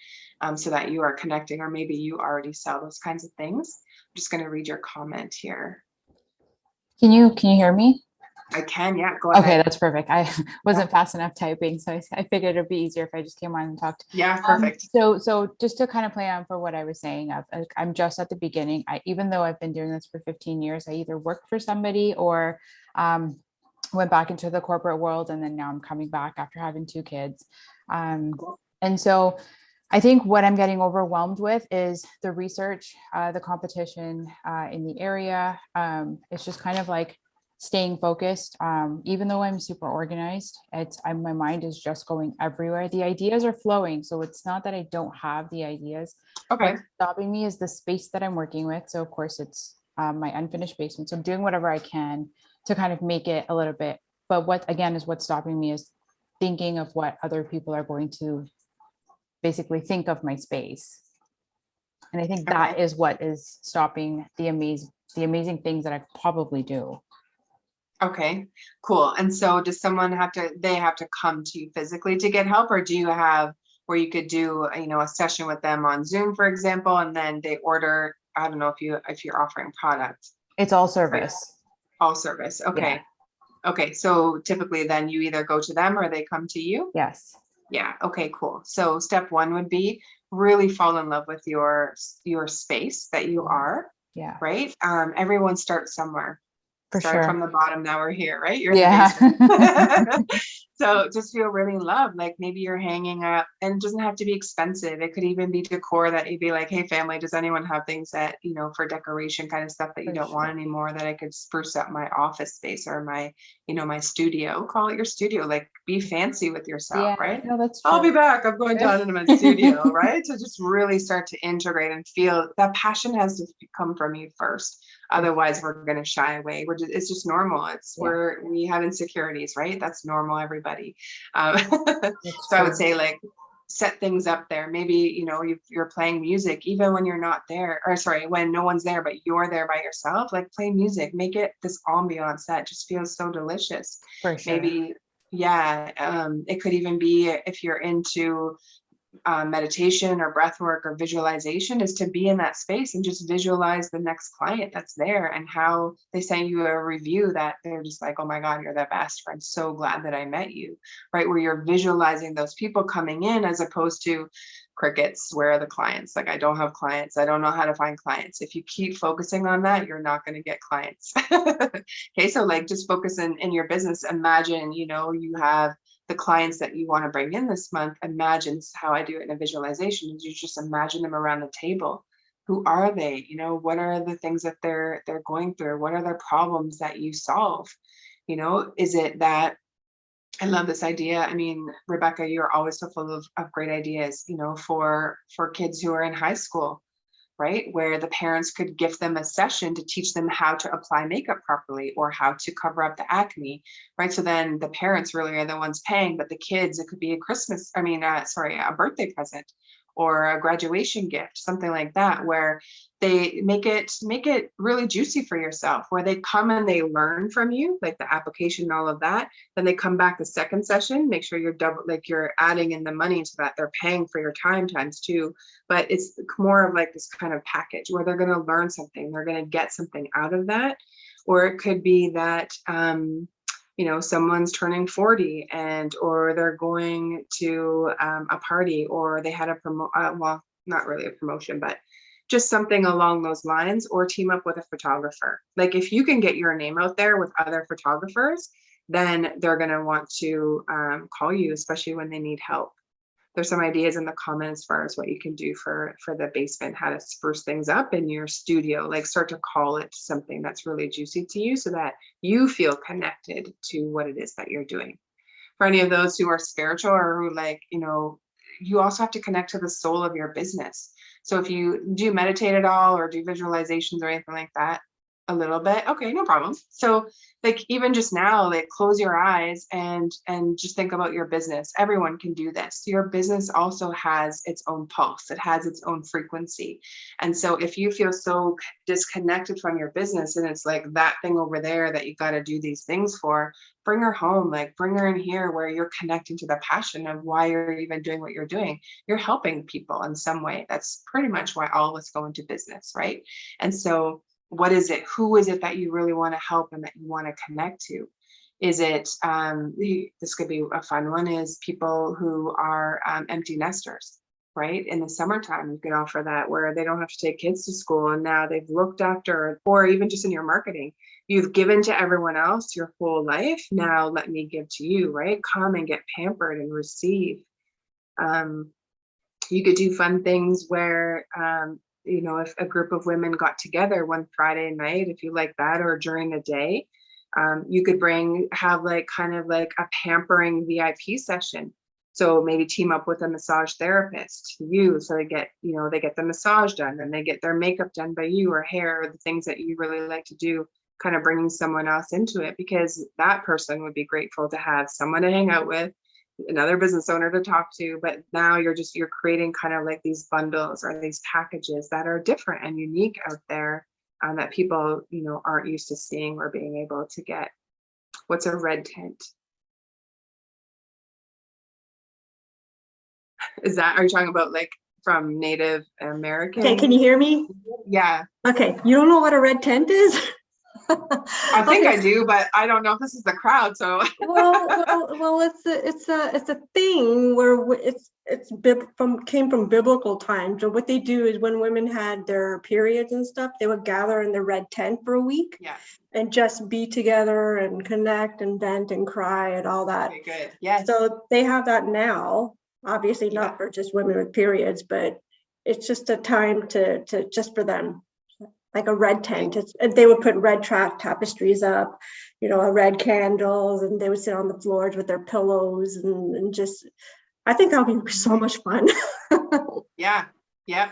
so that you are connecting, or maybe you already sell those kinds of things. I'm just going to read your comment here. Can you hear me? I can, yeah, go ahead. Okay, that's perfect. I wasn't fast enough typing, so I figured it'd be easier if I just came on and talked. Yeah, perfect. So just to kind of play on for what I was saying, I'm just at the beginning. Even though I've been doing this for 15 years, I either worked for somebody or went back into the corporate world, and then now I'm coming back after having 2 kids. Cool. And so I think what I'm getting overwhelmed with is the research, the competition in the area. It's just kind of like staying focused. Even though I'm super organized, my mind is just going everywhere. The ideas are flowing. So it's not that I don't have the ideas. Okay. What's stopping me is the space that I'm working with. So of course it's my unfinished basement. So I'm doing whatever I can to kind of make it a little bit. But what's stopping me is thinking of what other people are going to basically think of my space. And I think that is what is stopping the amazing things that I probably do. Okay, cool. And so does someone have to come to you physically to get help, or do you have where you could do, a session with them on Zoom, for example, and then they order, I don't know if you're offering product. It's all service. All service. Okay. Yeah. Okay. So typically then you either go to them or they come to you? Yes. Yeah. Okay, cool. So step 1 would be really fall in love with your space that you are. Yeah. Right. Everyone starts somewhere. Start from the bottom, now we're here, right? You're yeah. in the basement. So just feel really loved. Like maybe you're hanging up, and it doesn't have to be expensive. It could even be decor that you'd be like, hey, family, does anyone have things that, for decoration kind of stuff that you don't want anymore, that I could spruce up my office space or my, my studio? Call it your studio. Like be fancy with yourself, right? No, that's true. I'll be back. I'm going down into my studio, right? So just really start to integrate and feel that passion has to come from you first. Otherwise, we're going to shy away. It's just normal. We have insecurities, right? That's normal, everybody. So I would say like set things up there. Maybe, you're playing music, even when you're not there, or sorry, when no one's there, but you're there by yourself, like play music, make it this ambiance that just feels so delicious. For sure. Maybe, yeah. It could even be if you're into meditation or breath work or visualization, is to be in that space and just visualize the next client that's there and how they send you a review that they're just like, oh my God, you're the best. I'm so glad that I met you, right? Where you're visualizing those people coming in, as opposed to crickets, where are the clients? Like, I don't have clients. I don't know how to find clients. If you keep focusing on that, you're not going to get clients. Okay. So like just focus in your business. Imagine, you have the clients that you want to bring in this month. Imagine, this is how I do it in a visualization, is you just imagine them around the table. Who are they? What are the things that they're going through? What are their problems that you solve? Is it that, I love this idea. I mean, Rebecca, you're always so full of great ideas, for kids who are in high school. right? Where the parents could gift them a session to teach them how to apply makeup properly or how to cover up the acne, right? So then the parents really are the ones paying, but the kids, it could be a birthday present or a graduation gift, something like that, where they make it really juicy for yourself, where they come and they learn from you, like the application and all of that. Then they come back the second session, make sure you're adding in the money so that they're paying for your time times two. But it's more of like this kind of package where they're going to learn something, they're going to get something out of that. Or it could be that someone's turning 40 or they're going to a party, or they had not really a promotion, but just something along those lines, or team up with a photographer. Like if you can get your name out there with other photographers, then they're going to want to call you, especially when they need help. There's some ideas in the comments as far as what you can do for the basement, how to spruce things up in your studio, like start to call it something that's really juicy to you so that you feel connected to what it is that you're doing. For any of those who are spiritual or who you also have to connect to the soul of your business. So if you do meditate at all or do visualizations or anything like that, a little bit, okay, no problem. So like even just now, like close your eyes and just think about your business. Everyone can do this. Your business also has its own pulse. It has its own frequency. And so if you feel so disconnected from your business and it's like that thing over there that you got to do these things for, bring her home, like bring her in here where you're connecting to the passion of why you're even doing what you're doing. You're helping people in some way. That's pretty much why all of us go into business, right? And so what is it? Who is it that you really want to help and that you want to connect to? Is it, this could be a fun one, is people who are empty nesters, right? In the summertime, you could offer that where they don't have to take kids to school and now they've looked after, or even just in your marketing, you've given to everyone else your whole life. Now let me give to you, right? Come and get pampered and receive. You could do fun things where, if a group of women got together one Friday night, if you like that, or during the day, you could have like kind of like a pampering VIP session. So maybe team up with a massage therapist, so they get the massage done and they get their makeup done by you, or hair, or the things that you really like to do, kind of bringing someone else into it, because that person would be grateful to have someone to hang out with, another business owner to talk to. But now you're creating kind of like these bundles or these packages that are different and unique out there, that people aren't used to seeing or being able to get. What's a red tent? Are you talking about like from Native American? Okay, can you hear me? Yeah. Okay, you don't know what a red tent is? I think I do, but I don't know if this is the crowd. So well, it's a thing where came from biblical times. So what they do is when women had their periods and stuff, they would gather in the red tent for a week, and just be together and connect and vent and cry and all that. Okay, good. Yes. So they have that now. Obviously, not for just women with periods, but it's just a time to just for them. Like a red tent. They would put red tapestries up, red candles, and they would sit on the floors with their pillows and just, I think that would be so much fun. Yeah,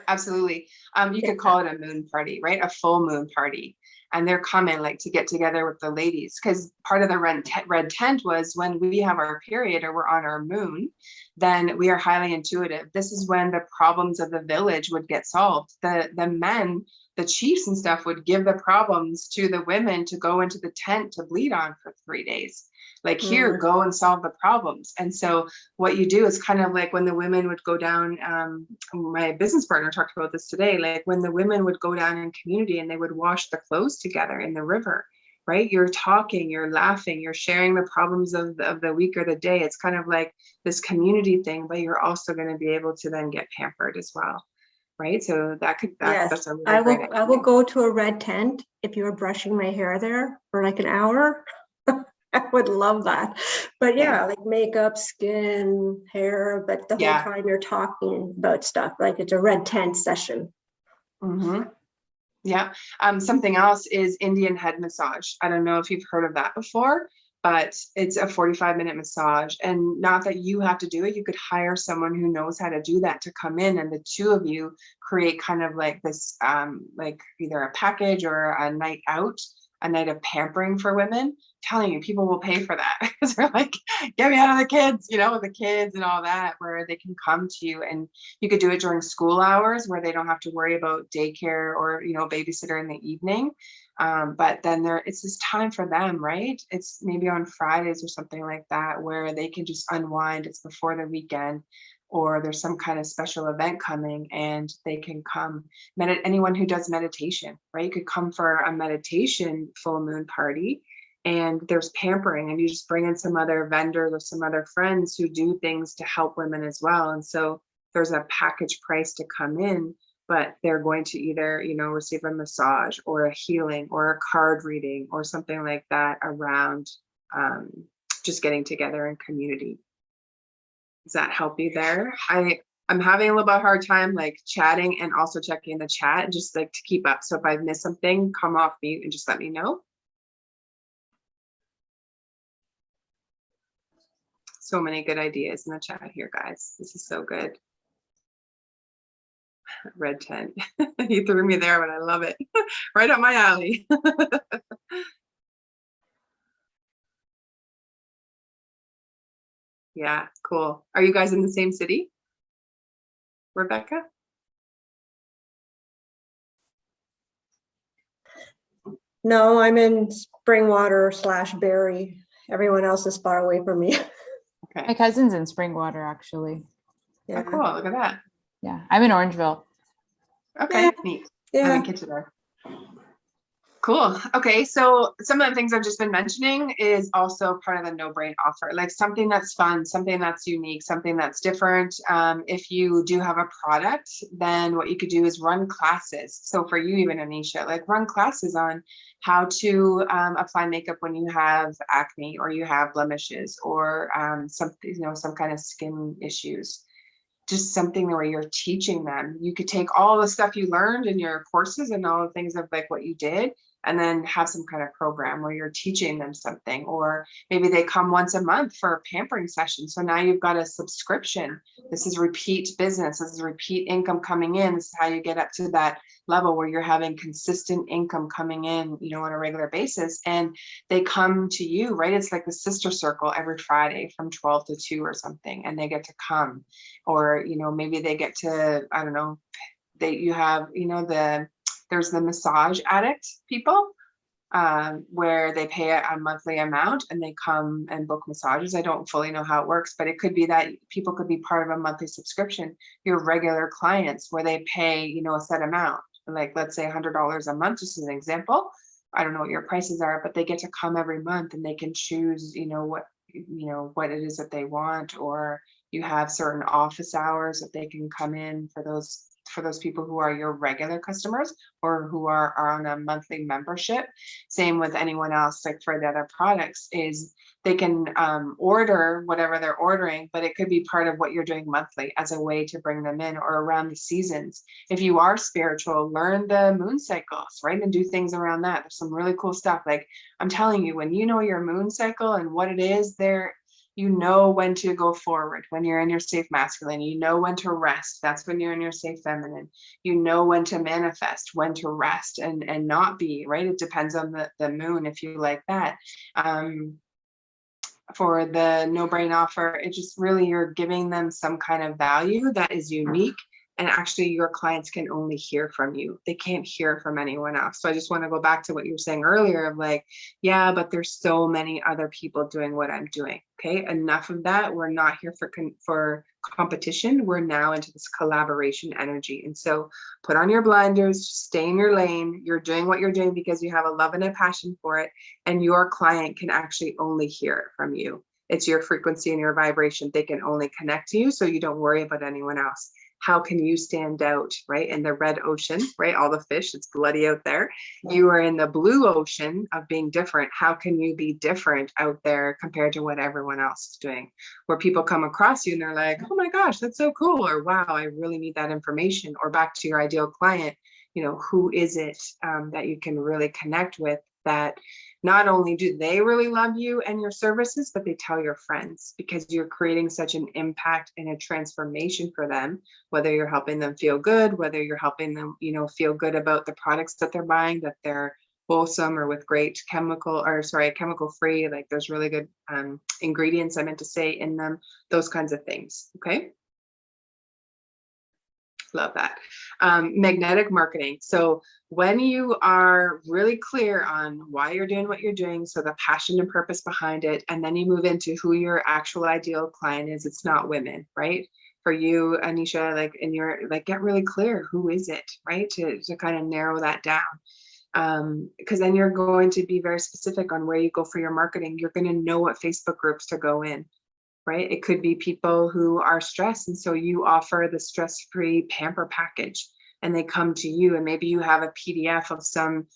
absolutely. You could call it a moon party, right? A full moon party. And they're coming like to get together with the ladies, because part of the red tent was when we have our period or we're on our moon, then we are highly intuitive. This is when the problems of the village would get solved. The men, the chiefs and stuff, would give the problems to the women to go into the tent to bleed on for 3 days. Like, here, go and solve the problems. And so what you do is kind of like when the women would go down, my business partner talked about this today, like when the women would go down in community and they would wash the clothes together in the river, right? You're talking, you're laughing, you're sharing the problems of the week or the day. It's kind of like this community thing, but you're also going to be able to then get pampered as well. Right. So that's a really great idea. I will go to a red tent if you were brushing my hair there for like an hour. I would love that. But like makeup, skin, hair, but the whole time you're talking about stuff, like it's a red tent session. Mm-hmm. Yeah. Something else is Indian head massage. I don't know if you've heard of that before, but it's a 45-minute massage. And not that you have to do it, you could hire someone who knows how to do that to come in, and the two of you create kind of like this, like either a package or a night out, a night of pampering for women. Telling you, people will pay for that because they're like, get me out of the kids, you know, the kids and all that, where they can come to you. And you could do it during school hours where they don't have to worry about daycare or, you know, babysitter in the evening. But then it's this time for them, right? It's maybe on Fridays or something like that, where they can just unwind. It's before the weekend, or there's some kind of special event coming and they can come. Anyone who does meditation, right? You could come for a meditation full moon party, and there's pampering, and you just bring in some other vendors or some other friends who do things to help women as well. And so there's a package price to come in, but they're going to either, you know, receive a massage or a healing or a card reading or something like that around just getting together in community. Does that help you there? I'm having a little bit hard time like chatting and also checking the chat, just like to keep up. So if I've missed something, come off mute and just let me know. So many good ideas in the chat here, guys. This is so good. Red tent. You threw me there, but I love it. Right up my alley. Yeah, cool. Are you guys in the same city, Rebecca? No, I'm in Springwater/Barrie. Everyone else is far away from me. Okay. My cousin's in Springwater, actually. Yeah. Oh, cool. Look at that. Yeah, I'm in Orangeville. Okay, Yeah. neat. Yeah. I'm in Kitchener. Cool. Okay, so some of the things I've just been mentioning is also part of the no-brain offer, like something that's fun, something that's unique, something that's different. If you do have a product, then what you could do is run classes. So for you, even Anisha, like run classes on how to apply makeup when you have acne or you have blemishes or something, you know, some kind of skin issues. Just something where you're teaching them. You could take all the stuff you learned in your courses and all the things of like what you did, and then have some kind of program where you're teaching them something. Or maybe they come once a month for a pampering session. So now you've got a subscription. This is repeat business. This is repeat income coming in. This is how you get up to that level where you're having consistent income coming in, you know, on a regular basis. And they come to you, right? It's like the sister circle every Friday from 12 to 2 or something, and they get to come. Or, you know, maybe they get to, I don't know, you have, you know, there's the massage addict people where they pay a monthly amount and they come and book massages. I don't fully know how it works, but it could be that people could be part of a monthly subscription. Your regular clients where they pay, you know, a set amount, like let's say $100 a month, just as an example. I don't know what your prices are, but they get to come every month and they can choose, you know, what it is that they want. Or you have certain office hours that they can come in for those people who are your regular customers or who are on a monthly membership. Same with anyone else, like for the other products, is they can order whatever they're ordering, but it could be part of what you're doing monthly as a way to bring them in, or around the seasons. If you are spiritual, learn the moon cycles, right? And do things around that. There's some really cool stuff. Like I'm telling you, when you know your moon cycle and what it is, you know when to go forward, when you're in your safe masculine. You know when to rest. That's when you're in your safe feminine. You know when to manifest, when to rest and not be, right? It depends on the moon, if you like that. For the no brain offer, it just really, you're giving them some kind of value that is unique. And actually your clients can only hear from you. They can't hear from anyone else. So I just want to go back to what you were saying earlier of like, yeah, but there's so many other people doing what I'm doing. Okay, enough of that. We're not here for competition. We're now into this collaboration energy. And so put on your blinders, stay in your lane. You're doing what you're doing because you have a love and a passion for it. And your client can actually only hear it from you. It's your frequency and your vibration. They can only connect to you, so you don't worry about anyone else. How can you stand out, right? In the red ocean, right? All the fish, it's bloody out there. You are in the blue ocean of being different. How can you be different out there compared to what everyone else is doing? Where people come across you and they're like, oh my gosh, that's so cool. Or wow, I really need that information. Or back to your ideal client, you know, who is it that you can really connect with, that not only do they really love you and your services, but they tell your friends, because you're creating such an impact and a transformation for them, whether you're helping them feel good, whether you're helping them, feel good about the products that they're buying, that they're wholesome or with great chemical free, like there's really good ingredients, I meant to say, in them, those kinds of things. Okay. Love that. Magnetic marketing. So when you are really clear on why you're doing what you're doing, so the passion and purpose behind it, and then you move into who your actual ideal client is, it's not women, right? For you, Anisha, get really clear, who is it, right? To kind of narrow that down. Because then you're going to be very specific on where you go for your marketing. You're going to know what Facebook groups to go in, right? It could be people who are stressed, and so you offer the stress-free pamper package, and they come to you, and maybe you have a PDF of some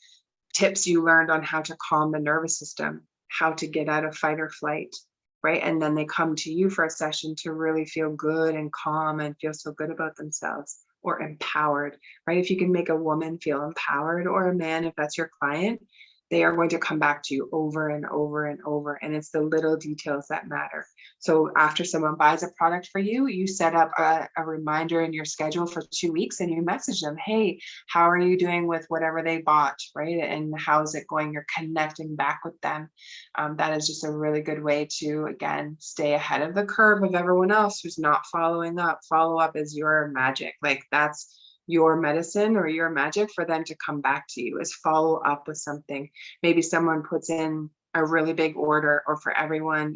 tips you learned on how to calm the nervous system, how to get out of fight or flight, right? And then they come to you for a session to really feel good and calm and feel so good about themselves, or empowered, right? If you can make a woman feel empowered, or a man, if that's your client, they are going to come back to you over and over and over. And it's the little details that matter. So after someone buys a product for you, you set up a reminder in your schedule for 2 weeks, and you message them, hey, how are you doing with whatever they bought, right? And how's it going? You're connecting back with them. That is just a really good way to, again, stay ahead of the curve of everyone else who's not following up. Follow up is your magic. Like, that's your medicine or your magic for them to come back to you, is follow up with something. Maybe someone puts in a really big order, or for everyone,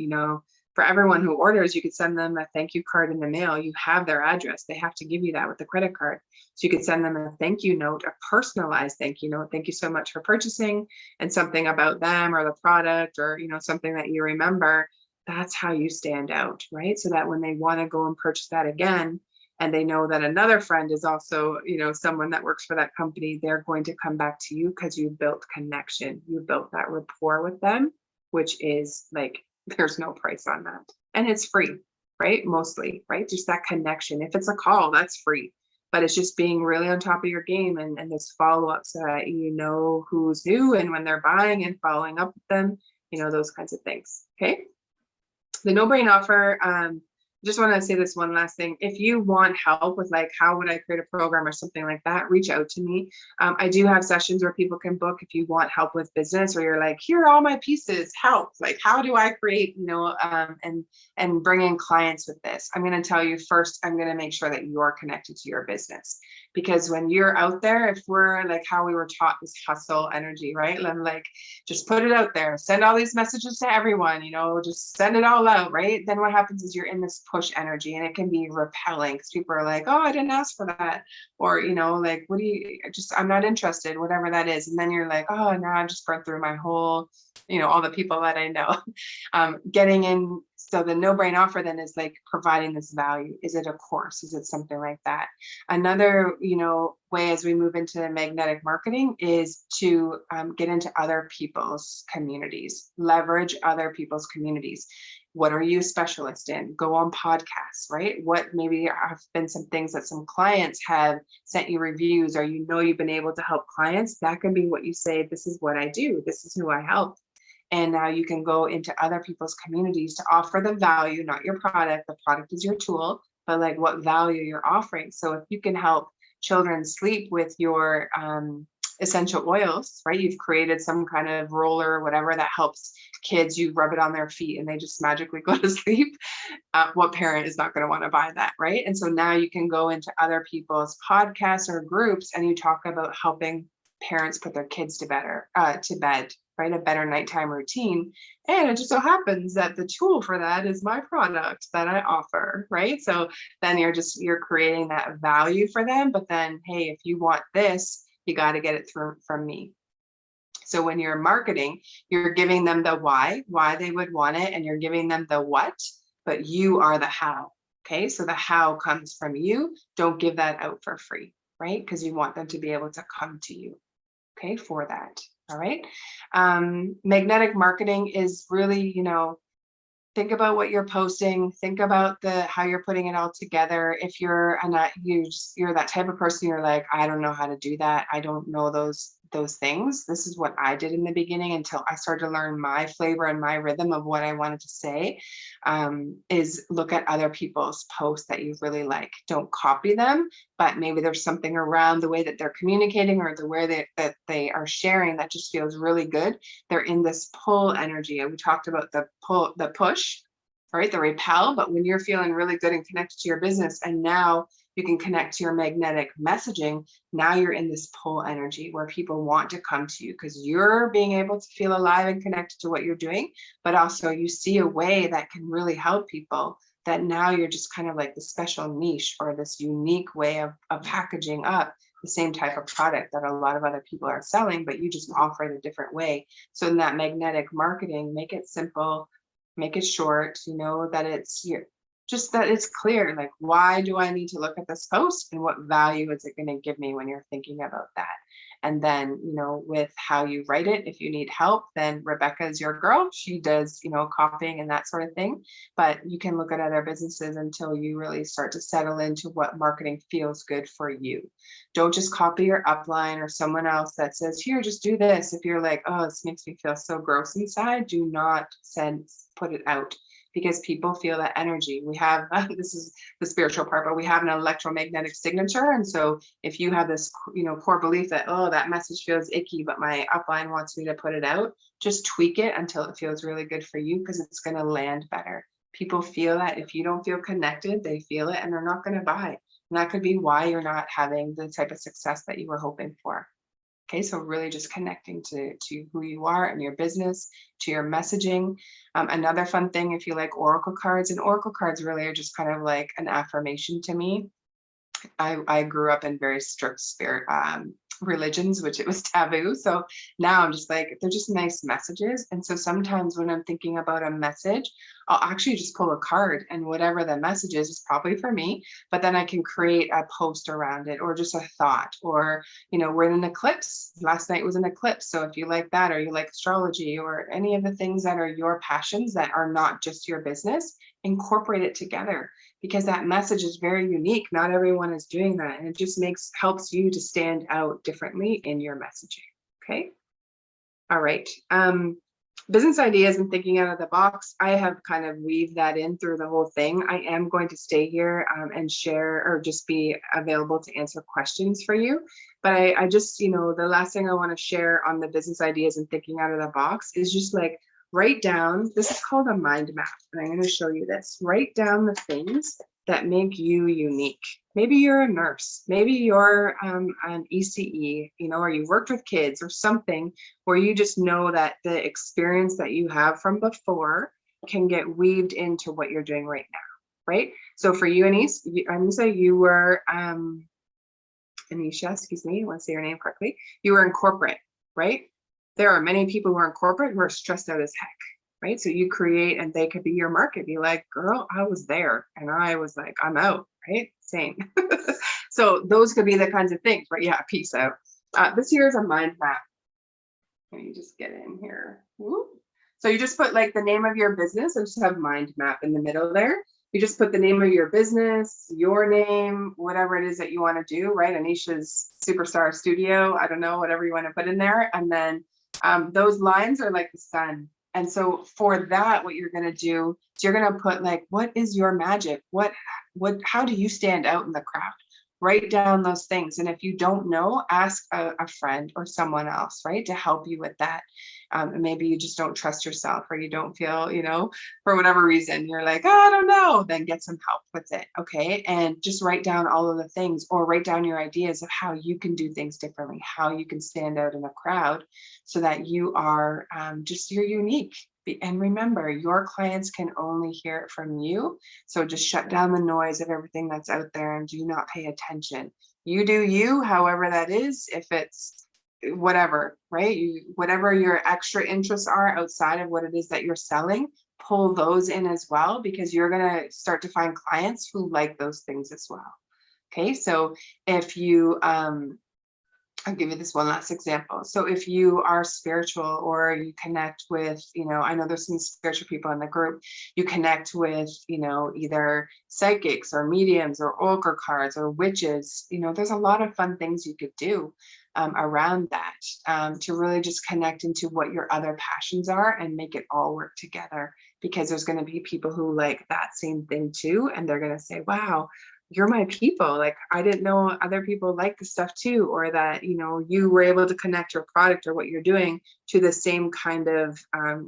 for everyone who orders, you could send them a thank you card in the mail. You have their address. They have to give you that with the credit card. So you could send them a thank you note, a personalized thank you note. Thank you so much for purchasing, and something about them or the product, or, something that you remember. That's how you stand out, right? So that when they want to go and purchase that again, and they know that another friend is also, someone that works for that company, they're going to come back to you because you built connection. You built that rapport with them, which is like, there's no price on that. And it's free, right? Mostly, right? Just that connection. If it's a call, that's free. But it's just being really on top of your game, and this follow-up, so that you know who's who and when they're buying, and following up with them, those kinds of things. Okay. The no-brain offer. Just want to say this one last thing. If you want help with like, how would I create a program or something like that, reach out to me. I do have sessions where people can book if you want help with business, or you're like, here are all my pieces, help. Like, how do I create, and bring in clients with this? I'm going to tell you first, I'm going to make sure that you're connected to your business. Because when you're out there, if we're like how we were taught, this hustle energy, right? I'm like, just put it out there, send all these messages to everyone, just send it all out, right? Then what happens is you're in this push energy, and it can be repelling, because people are like, oh, I didn't ask for that. Or, like, what do you, I'm not interested, whatever that is. And then you're like, oh, now I've just burnt through my whole, all the people that I know. Getting in. So the no-brain offer then is like providing this value. Is it a course? Is it something like that? Another, way as we move into magnetic marketing is to get into other people's communities, leverage other people's communities. What are you a specialist in? Go on podcasts, right? What maybe have been some things that some clients have sent you reviews, or you've been able to help clients. That can be what you say, this is what I do. This is who I help. And now you can go into other people's communities to offer the value, not your product. The product is your tool, but like what value you're offering. So if you can help children sleep with your essential oils, right? You've created some kind of roller or whatever that helps kids. You rub it on their feet and they just magically go to sleep. What parent is not going to want to buy that, right? And so now you can go into other people's podcasts or groups, and you talk about helping parents put their kids to bed, right? A better nighttime routine. And it just so happens that the tool for that is my product that I offer, right? So then you're creating that value for them. But then, hey, if you want this, you got to get it from me. So when you're marketing, you're giving them the why they would want it, and you're giving them the what, but you are the how. Okay. So the how comes from you. Don't give that out for free, right? Because you want them to be able to come to you. Okay, for that. All right. Magnetic marketing is really, think about what you're posting. Think about how you're putting it all together. If you're that type of person, you're like, I don't know how to do that. I don't know those those things. This is what I did in the beginning until I started to learn my flavor and my rhythm of what I wanted to say, is look at other people's posts that you really like. Don't copy them, but maybe there's something around the way that they're communicating or the way that they are sharing that just feels really good. They're in this pull energy. And we talked about the pull, the push, right? The repel, but when you're feeling really good and connected to your business, and now you can connect to your magnetic messaging, now you're in this pull energy where people want to come to you because you're being able to feel alive and connected to what you're doing, but also you see a way that can really help people, that now you're just kind of like the special niche or this unique way of packaging up the same type of product that a lot of other people are selling, but you just offer it a different way. So in that magnetic marketing, make it simple, make it short, you know, that it's just that it's clear, like, why do I need to look at this post and what value is it going to give me when you're thinking about that? And then, you know, with how you write it, if you need help, then Rebecca is your girl. She does, you know, copying and that sort of thing. But you can look at other businesses until you really start to settle into what marketing feels good for you. Don't just copy your upline or someone else that says, here, just do this. If you're like, oh, this makes me feel so gross inside, do not put it out, because people feel that energy. We have, this is the spiritual part, but we have an electromagnetic signature. And so if you have this, you know, core belief that, oh, that message feels icky, but my upline wants me to put it out, just tweak it until it feels really good for you, because it's going to land better. People feel that if you don't feel connected, they feel it and they're not going to buy. And that could be why you're not having the type of success that you were hoping for. Okay, so really just connecting to who you are and your business, to your messaging. Another fun thing, if you like oracle cards, and oracle cards really are just kind of like an affirmation to me. I grew up in very strict spirit religions, which it was taboo. So now I'm just like, they're just nice messages. And so sometimes when I'm thinking about a message, I'll actually just pull a card, and whatever the message is probably for me, but then I can create a post around it, or just a thought, or, you know, we're in an eclipse. Last night was an eclipse. So if you like that, or you like astrology, or any of the things that are your passions that are not just your business, incorporate it together, because that message is very unique. Not everyone is doing that. And it just helps you to stand out differently in your messaging. Okay. All right. Business ideas and thinking out of the box. I have kind of weaved that in through the whole thing. I am going to stay here and share, or just be available to answer questions for you. But I just, you know, the last thing I want to share on the business ideas and thinking out of the box is just like, write down, this is called a mind map, and I'm going to show you this. Write down the things that make you unique. Maybe you're a nurse, maybe you're an ECE, you know, or you've worked with kids or something where you just know that the experience that you have from before can get weaved into what you're doing right now, right? So for you, Anise, I'm going to say you were, Anisha, excuse me, I want to say your name correctly. You were in corporate, right? There are many people who are in corporate who are stressed out as heck, right? So you create, and they could be your market. Be like, girl, I was there and I was like, I'm out, right? Same. So those could be the kinds of things, right? Yeah, peace out. This here is a mind map. Let me just get in here. Whoop. So you just put like the name of your business, and just have mind map in the middle there. You just put the name of your business, your name, whatever it is that you want to do, right? Anisha's Superstar Studio, I don't know, whatever you want to put in there. And then those lines are like the sun. And so for that, what you're going to do is you're going to put like, what is your magic? How do you stand out in the crowd? Write down those things. And if you don't know, ask a friend or someone else, right, to help you with that. And maybe you just don't trust yourself, or you don't feel, you know, for whatever reason, you're like, oh, I don't know, then get some help with it. Okay. And just write down all of the things, or write down your ideas of how you can do things differently, how you can stand out in a crowd so that you are you're unique. And remember, your clients can only hear it from you. So just shut down the noise of everything that's out there and do not pay attention. You do you, however that is, if it's whatever, right? Whatever your extra interests are outside of what it is that you're selling, pull those in as well, because you're going to start to find clients who like those things as well. Okay, so if you I'll give you this one last example. So if you are spiritual, or you connect with, you know, I know there's some spiritual people in the group, you connect with, you know, either psychics or mediums or oracle cards or witches, you know, there's a lot of fun things you could do. around that, to really just connect into what your other passions are and make it all work together, because there's going to be people who like that same thing too, and they're going to say, wow, you're my people. Like, I didn't know other people like this stuff too, or that, you know, you were able to connect your product or what you're doing to the same kind of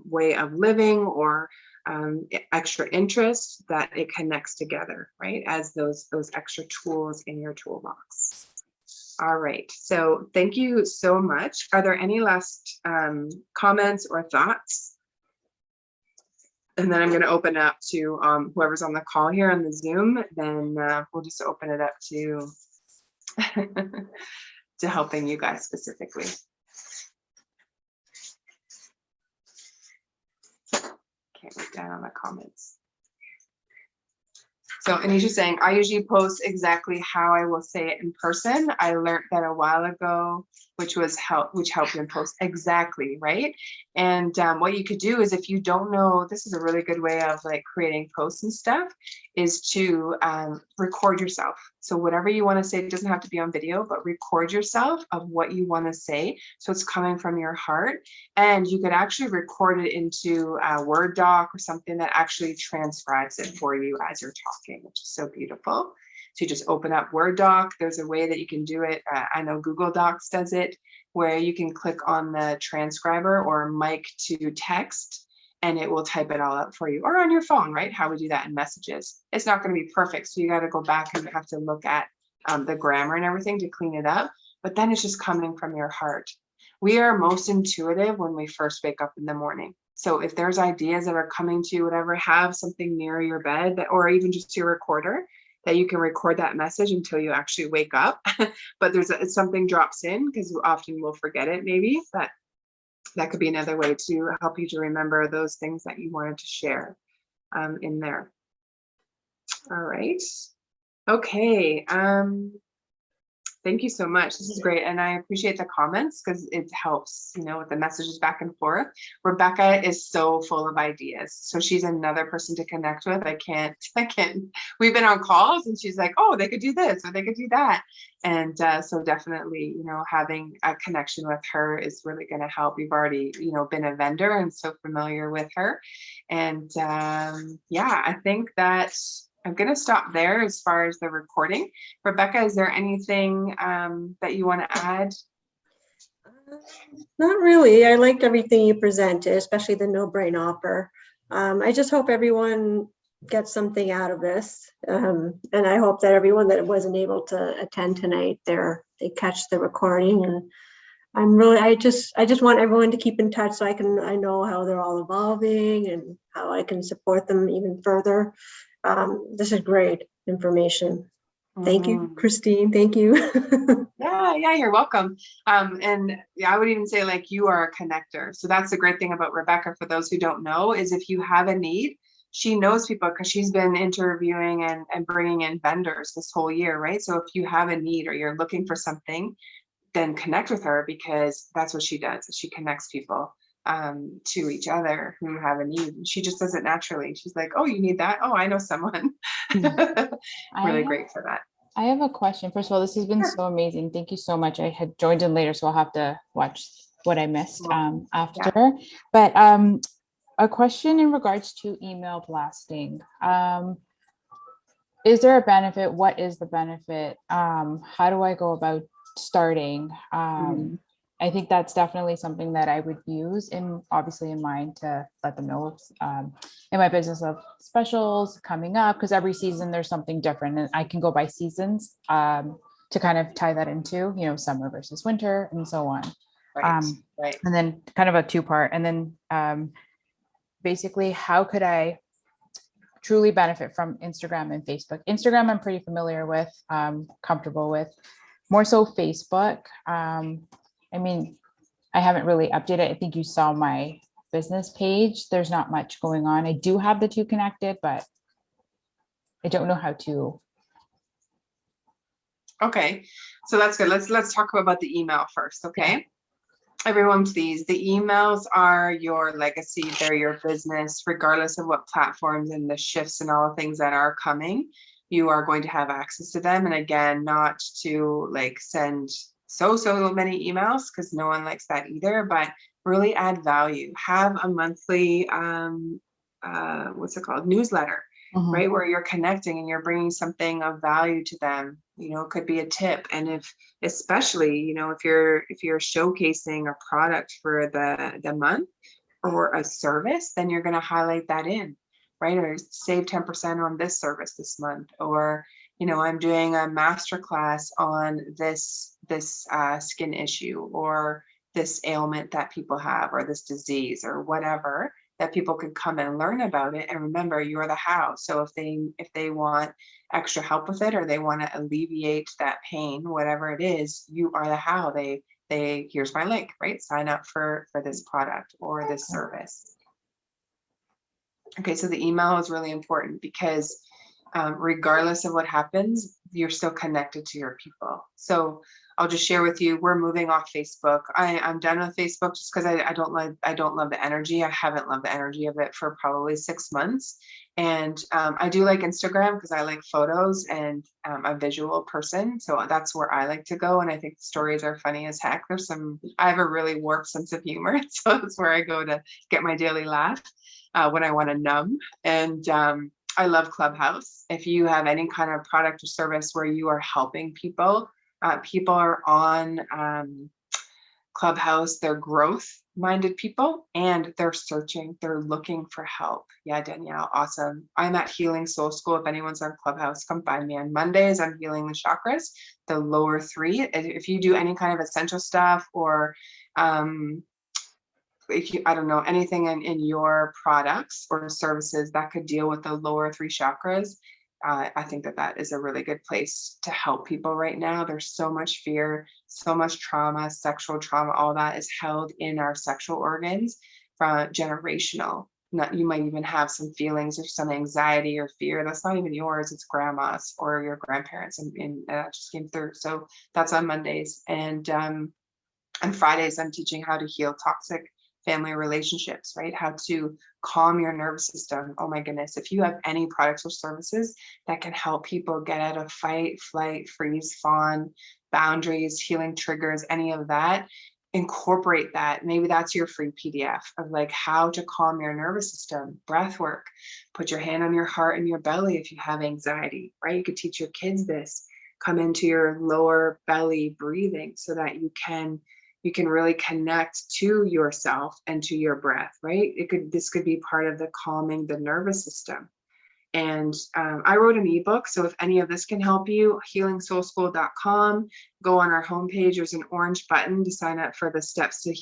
way of living, or extra interest, that it connects together, right? As those extra tools in your toolbox. All right. So thank you so much. Are there any last comments or thoughts? And then I'm going to open up to whoever's on the call here on the Zoom. Then we'll just open it up to to helping you guys specifically. Can't write down on the comments. So Anisha's saying, I usually post exactly how I will say it in person. I learned that a while ago, which helped me post exactly, right? And what you could do is, if you don't know, this is a really good way of like creating posts and stuff, is to record yourself. So whatever you want to say, it doesn't have to be on video, but record yourself of what you want to say. So it's coming from your heart, and you could actually record it into a Word doc or something that actually transcribes it for you as you're talking, which is so beautiful. So you just open up Word doc. There's a way that you can do it. I know Google Docs does it, where you can click on the transcriber or mic to text, and it will type it all out for you, or on your phone, right? How we do that in messages. It's not going to be perfect, so you got to go back and you have to look at the grammar and everything to clean it up, but then it's just coming from your heart. We are most intuitive when we first wake up in the morning. So if there's ideas that are coming to you, whatever, have something near your bed, or even just your recorder, that you can record that message until you actually wake up. But something drops in, because often we'll forget it maybe, but that could be another way to help you to remember those things that you wanted to share in there. All right. Okay. Thank you so much. This is great. And I appreciate the comments, because it helps, you know, with the messages back and forth. Rebecca is so full of ideas. So she's another person to connect with. I can't, we've been on calls and she's like, oh, they could do this or they could do that. And so definitely, you know, having a connection with her is really going to help. You've already, you know, been a vendor and so familiar with her. And yeah, I think that I'm going to stop there as far as the recording. Rebecca, is there anything that you want to add? Not really. I liked everything you presented, especially the no-brain offer. I just hope everyone gets something out of this. And I hope that everyone that wasn't able to attend tonight, they catch the recording. And I just want everyone to keep in touch, so I know how they're all evolving and how I can support them even further. This is great information. Thank you, Christine. Thank you. Yeah, you're welcome. And yeah, I would even say, like, you are a connector. So that's the great thing about Rebecca, for those who don't know, is if you have a need, she knows people, because she's been interviewing and bringing in vendors this whole year, right? So if you have a need or you're looking for something, then connect with her, because that's what she does. She connects people to each other who have a need. She just does it naturally. She's like, oh, you need that? Oh, I know someone. Really great for that. I have a question. First of all, this has been so amazing. Thank you so much. I had joined in later, so I'll have to watch what I missed after. Yeah. But a question in regards to email blasting. Is there a benefit? What is the benefit? How do I go about starting? I think that's definitely something that I would use, obviously in mind, to let them know in my business of specials coming up, because every season there's something different, and I can go by seasons to kind of tie that into, you know, summer versus winter and so on. Right. And then kind of a two-part, and then basically, how could I truly benefit from Instagram and Facebook? Instagram, I'm pretty familiar with, comfortable with. More so Facebook. I mean, I haven't really updated. I think you saw my business page. There's not much going on. I do have the two connected, but I don't know how to. Okay, so that's good. Let's talk about the email first, okay? Yeah. Everyone, please, the emails are your legacy. They're your business, regardless of what platforms and the shifts and all the things that are coming. You are going to have access to them. And again, not to like send so many emails, because no one likes that either, but really add value. Have a monthly, what's it called? Newsletter, Mhm. right? Where you're connecting and you're bringing something of value to them. It could be a tip. And especially, if you're showcasing a product for the month or a service, then you're going to highlight that in, right? Or save 10% on this service this month, or I'm doing a masterclass on this skin issue, or this ailment that people have, or this disease, or whatever, that people can come and learn about it. And remember, you're the how. So if they want extra help with it, or they want to alleviate that pain, whatever it is, you are the how. Here's my link, right? Sign up for this product or this service. Okay, so the email is really important, because regardless of what happens, you're still connected to your people. So I'll just share with you, we're moving off Facebook. I'm done with Facebook, just because I don't love the energy. I haven't loved the energy of it for probably 6 months. And I do like Instagram, because I like photos, and I'm a visual person. So that's where I like to go. And I think the stories are funny as heck. I have a really warped sense of humor. So that's where I go to get my daily laugh when I want to numb. And I love Clubhouse. If you have any kind of product or service where you are helping people, people are on Clubhouse, they're growth-minded people, and they're searching, they're looking for help. Yeah, Danielle, awesome. I'm at Healing Soul School. If anyone's on Clubhouse, come find me on Mondays. I'm healing the chakras, the lower 3. If you do any kind of essential stuff, or if you, I don't know, anything in your products or services that could deal with the lower 3 chakras, I think that is a really good place to help people right now. There's so much fear, so much trauma, sexual trauma, all that is held in our sexual organs from generational. You might even have some feelings or some anxiety or fear that's not even yours, it's grandma's or your grandparents, and just came through. So that's on Mondays. And on Fridays, I'm teaching how to heal toxic family relationships, right? How to calm your nervous system. Oh my goodness. If you have any products or services that can help people get out of fight, flight, freeze, fawn, boundaries, healing triggers, any of that, incorporate that. Maybe that's your free PDF of like how to calm your nervous system, breath work. Put your hand on your heart and your belly if you have anxiety, right? You could teach your kids this. Come into your lower belly breathing so that you can really connect to yourself and to your breath, right? This could be part of the calming the nervous system. And I wrote an ebook. So if any of this can help you, healingsoulschool.com, go on our homepage. There's an orange button to sign up for the steps to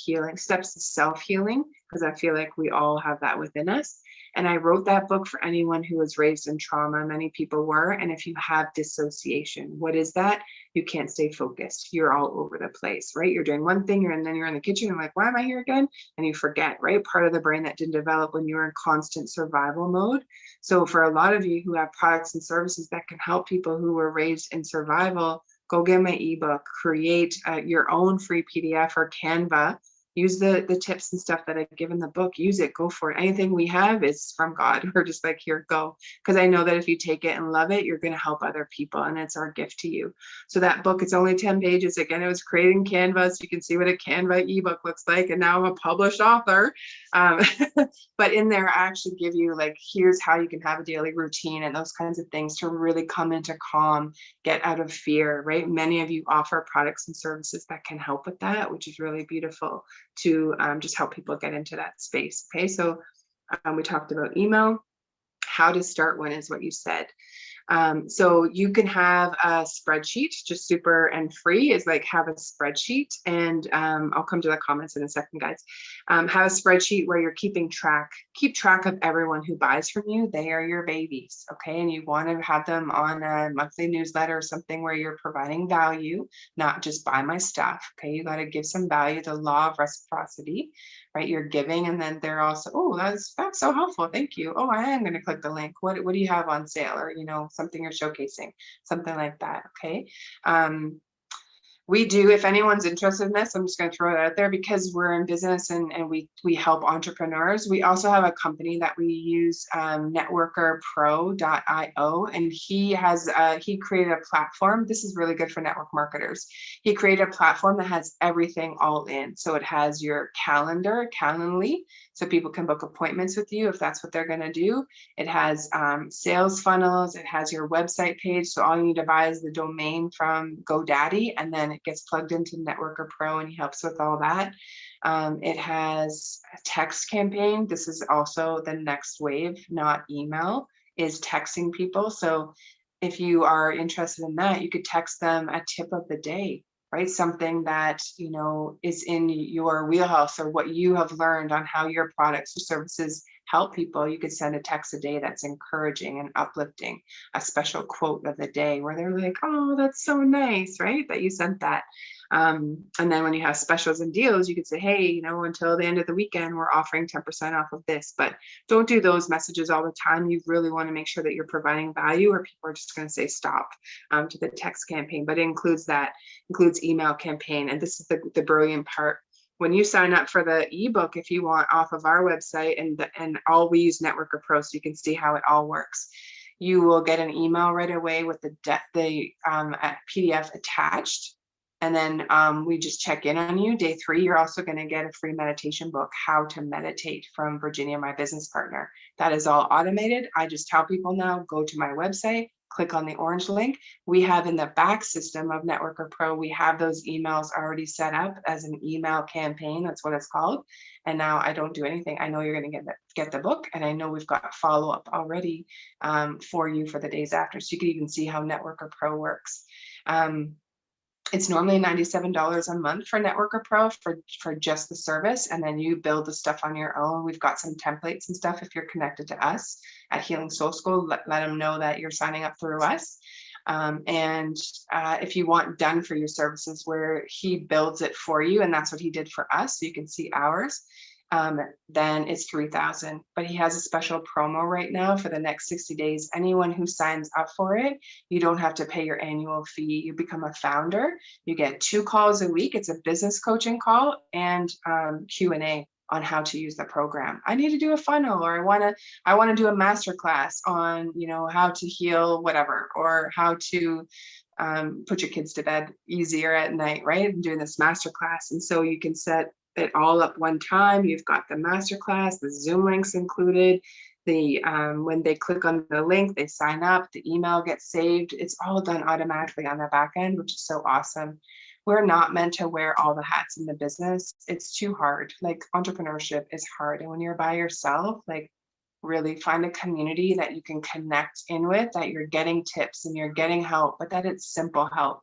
self-healing, because I feel like we all have that within us. And I wrote that book for anyone who was raised in trauma. Many people were. And if you have dissociation, what is that? You can't stay focused. You're all over the place, right? You're doing one thing, and then you're in the kitchen, and like, why am I here again? And you forget, right? Part of the brain that didn't develop when you were in constant survival mode. So for a lot of you who have products and services that can help people who were raised in survival, go get my ebook, create your own free PDF or Canva. Use the tips and stuff that I give in the book. Use it, go for it. Anything we have is from God. We're just like, here, go. Because I know that if you take it and love it, you're going to help other people. And it's our gift to you. So that book, it's only 10 pages. Again, it was created in Canva. So you can see what a Canva ebook looks like. And now I'm a published author. But in there, I actually give you like, here's how you can have a daily routine and those kinds of things to really come into calm, get out of fear, right? Many of you offer products and services that can help with that, which is really beautiful to just help people get into that space. Okay, so we talked about email. How to start one is what you said. So you can have a spreadsheet, just super and free is like have a spreadsheet. And I'll come to the comments in a second, guys. Have a spreadsheet where you're keep track of everyone who buys from you. They are your babies, okay? And you want to have them on a monthly newsletter or something where you're providing value, not just buy my stuff, okay? You got to give some value, the law of reciprocity, right? You're giving, and then they're also, oh, that's so helpful. Thank you. Oh, I am going to click the link. What do you have on sale? Or, something you're showcasing, something like that. Okay. We do, if anyone's interested in this, I'm just going to throw it out there because we're in business and we help entrepreneurs. We also have a company that we use, networkerpro.io, and he created a platform. This is really good for network marketers. He created a platform that has everything all in. So it has your calendar, Calendly, so people can book appointments with you if that's what they're going to do. It has sales funnels. It has your website page. So all you need to buy is the domain from GoDaddy, and then it gets plugged into Networker Pro, and he helps with all that. It has a text campaign. This is also the next wave, not email, is texting people. So if you are interested in that, you could text them a tip of the day, right? Something that, you know, is in your wheelhouse or what you have learned on how your products or services help people. You could send a text a day that's encouraging and uplifting, a special quote of the day where they're like, oh, that's so nice, right? That you sent that. And then when you have specials and deals, you could say, hey, you know, until the end of the weekend, we're offering 10% off of this. But don't do those messages all the time. You really want to make sure that you're providing value, or people are just going to say stop to the text campaign. But it includes email campaign. And this is the brilliant part. When you sign up for the ebook, if you want off of our website, and we use Networker Pro, so you can see how it all works. You will get an email right away with the PDF attached. And then we just check in on you. Day 3, you're also going to get a free meditation book, How to Meditate, from Virginia, my business partner. That is all automated. I just tell people now, go to my website, click on the orange link. We have in the back system of Networker Pro, we have those emails already set up as an email campaign. That's what it's called. And now I don't do anything. I know you're going to get the book, and I know we've got follow-up already for you for the days after. So you can even see how Networker Pro works. It's normally $97 a month for Networker Pro for just the service, and then you build the stuff on your own. We've got some templates and stuff. If you're connected to us at Healing Soul School, let them know that you're signing up through us. If you want done for your services, where he builds it for you, and that's what he did for us, so you can see ours, then it's $3,000. But he has a special promo right now for the next 60 days. Anyone who signs up for it, you don't have to pay your annual fee. You become a founder. You get 2 calls a week. It's a business coaching call and Q&A on how to use the program. I need to do a funnel, or I want to do a masterclass on, you know, how to heal whatever, or how to put your kids to bed easier at night, right? I'm doing this masterclass, and so you can set it all up one time. You've got the masterclass, the Zoom links included. When they click on the link, they sign up, the email gets saved. It's all done automatically on the back end, which is so awesome. We're not meant to wear all the hats in the business. It's too hard. Like, entrepreneurship is hard. And when you're by yourself, like, really find a community that you can connect in with, that you're getting tips and you're getting help, but that it's simple help.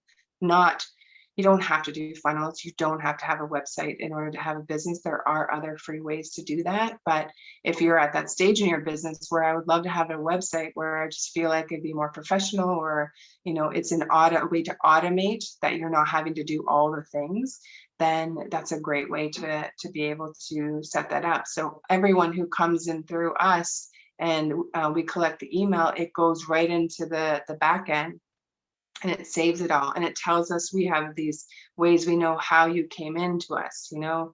You don't have to do funnels. You don't have to have a website in order to have a business. There are other free ways to do that. But if you're at that stage in your business where I would love to have a website where I just feel like it'd be more professional, or, you know, it's a way to automate that you're not having to do all the things, then that's a great way to be able to set that up. So everyone who comes in through us and we collect the email, it goes right into the back end, and it saves it all, and it tells us we have these ways we know how you came into us, you know,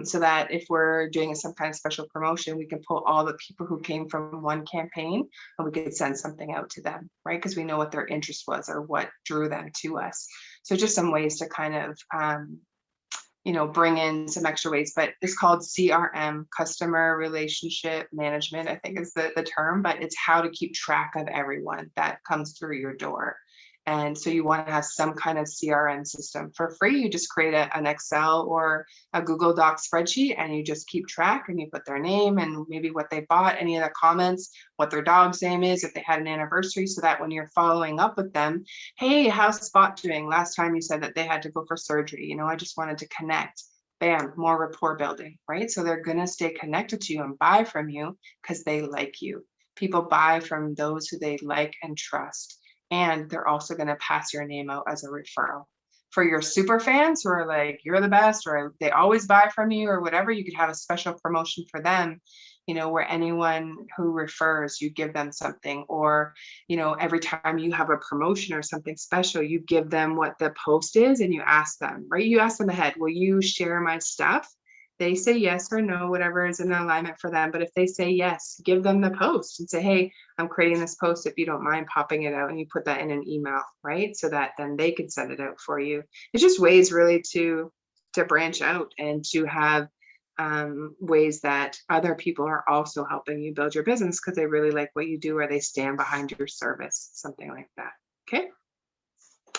so that if we're doing some kind of special promotion, we can pull all the people who came from one campaign and we could send something out to them, right? Because we know what their interest was or what drew them to us. So just some ways to kind of you know, bring in some extra ways, but it's called CRM, customer relationship management, I think is the term, but it's how to keep track of everyone that comes through your door. And so you want to have some kind of CRM system. For free, you just create an Excel or a Google Doc spreadsheet, and you just keep track, and you put their name and maybe what they bought, any of the comments, what their dog's name is, if they had an anniversary, so that when you're following up with them, hey, how's Spot doing? Last time you said that they had to go for surgery. You know, I just wanted to connect. Bam, more rapport building, right? So they're going to stay connected to you and buy from you because they like you. People buy from those who they like and trust. And they're also going to pass your name out as a referral. For your super fans who are like, you're the best, or they always buy from you, or whatever, you could have a special promotion for them. where anyone who refers, you give them something, or, every time you have a promotion or something special, you give them what the post is and you ask them, right? You ask them ahead, will you share my stuff? They say yes or no, whatever is in alignment for them. But if they say yes, give them the post and say, hey, I'm creating this post, if you don't mind popping it out, and you put that in an email, right? So that then they can send it out for you. It's just ways really to branch out and to have ways that other people are also helping you build your business because they really like what you do, or they stand behind your service, something like that. Okay.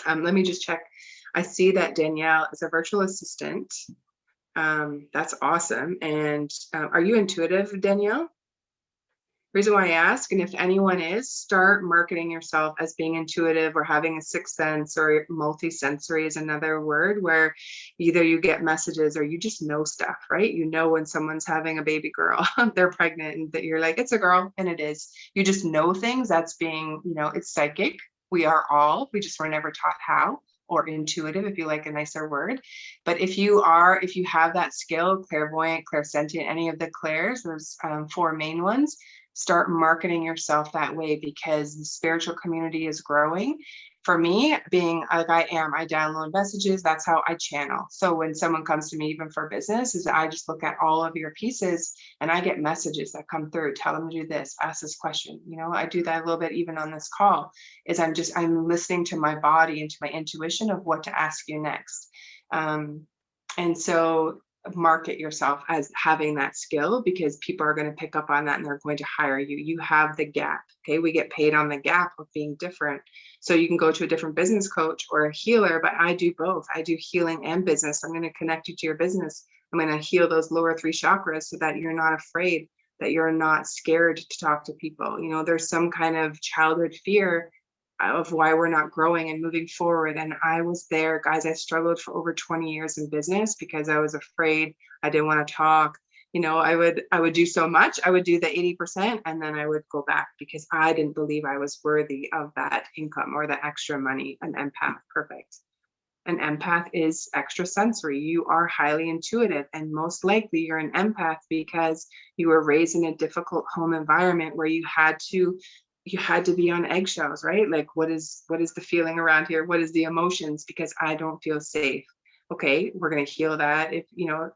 Let me just check. I see that Danielle is a virtual assistant. That's awesome. And are you intuitive, Danielle? Reason why I ask, and if anyone is, start marketing yourself as being intuitive or having a sixth sense, or multi-sensory is another word, where either you get messages or you just know stuff, right? You know when someone's having a baby girl, they're pregnant, and that you're like, it's a girl, and it is. You just know things. That's being, it's psychic. We are all, we just were never taught how, or intuitive, if you like a nicer word. But if you have that skill, clairvoyant, clairsentient, any of the clairs, those 4 main ones, start marketing yourself that way, because the spiritual community is growing. For me, being like I download messages. That's how I channel. So when someone comes to me, even for business, is I just look at all of your pieces and I get messages that come through. Tell them to do this, ask this question. I do that a little bit even on this call, is I'm listening to my body and to my intuition of what to ask you next. And so market yourself as having that skill, because people are going to pick up on that and they're going to hire you. You have the gap. Okay. We get paid on the gap of being different. So you can go to a different business coach or a healer, but I do both. I do healing and business. I'm going to connect you to your business. I'm going to heal those lower 3 chakras so that you're not afraid, that you're not scared to talk to people. There's some kind of childhood fear of why we're not growing and moving forward. And I was there, guys. I struggled for over 20 years in business because I was afraid. I didn't want to talk. I would do so much. I would do the 80% and then I would go back because I didn't believe I was worthy of that income or the extra money. An empath, perfect. An empath is extrasensory. You are highly intuitive, and most likely you're an empath because you were raised in a difficult home environment where you had to be on eggshells, right? Like, what is the feeling around here? What is the emotions? Because I don't feel safe. Okay, we're going to heal that,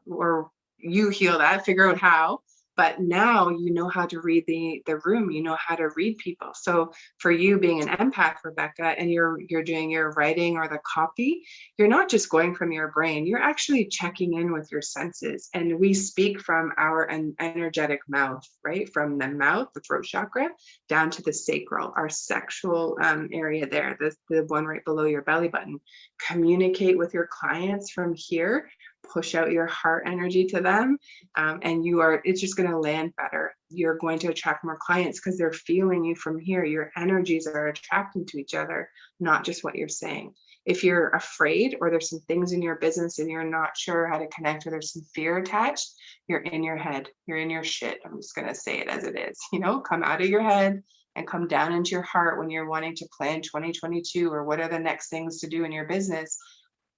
or you heal that, figure out how. But now you know how to read the room, you know how to read people. So for you being an empath, Rebecca, and you're doing your writing or the copy, you're not just going from your brain, you're actually checking in with your senses. And we speak from our energetic mouth, right? From the mouth, the throat chakra, down to the sacral, our sexual area there, the one right below your belly button. Communicate with your clients from here, push out your heart energy to them, and it's just going to land better. You're going to attract more clients because they're feeling you from here. Your energies are attracting to each other, not just what you're saying. If you're afraid, or there's some things in your business and you're not sure how to connect, or there's some fear attached, you're in your head, you're in your shit. I'm just going to say it as it is. Come out of your head and come down into your heart when you're wanting to plan 2022, or what are the next things to do in your business.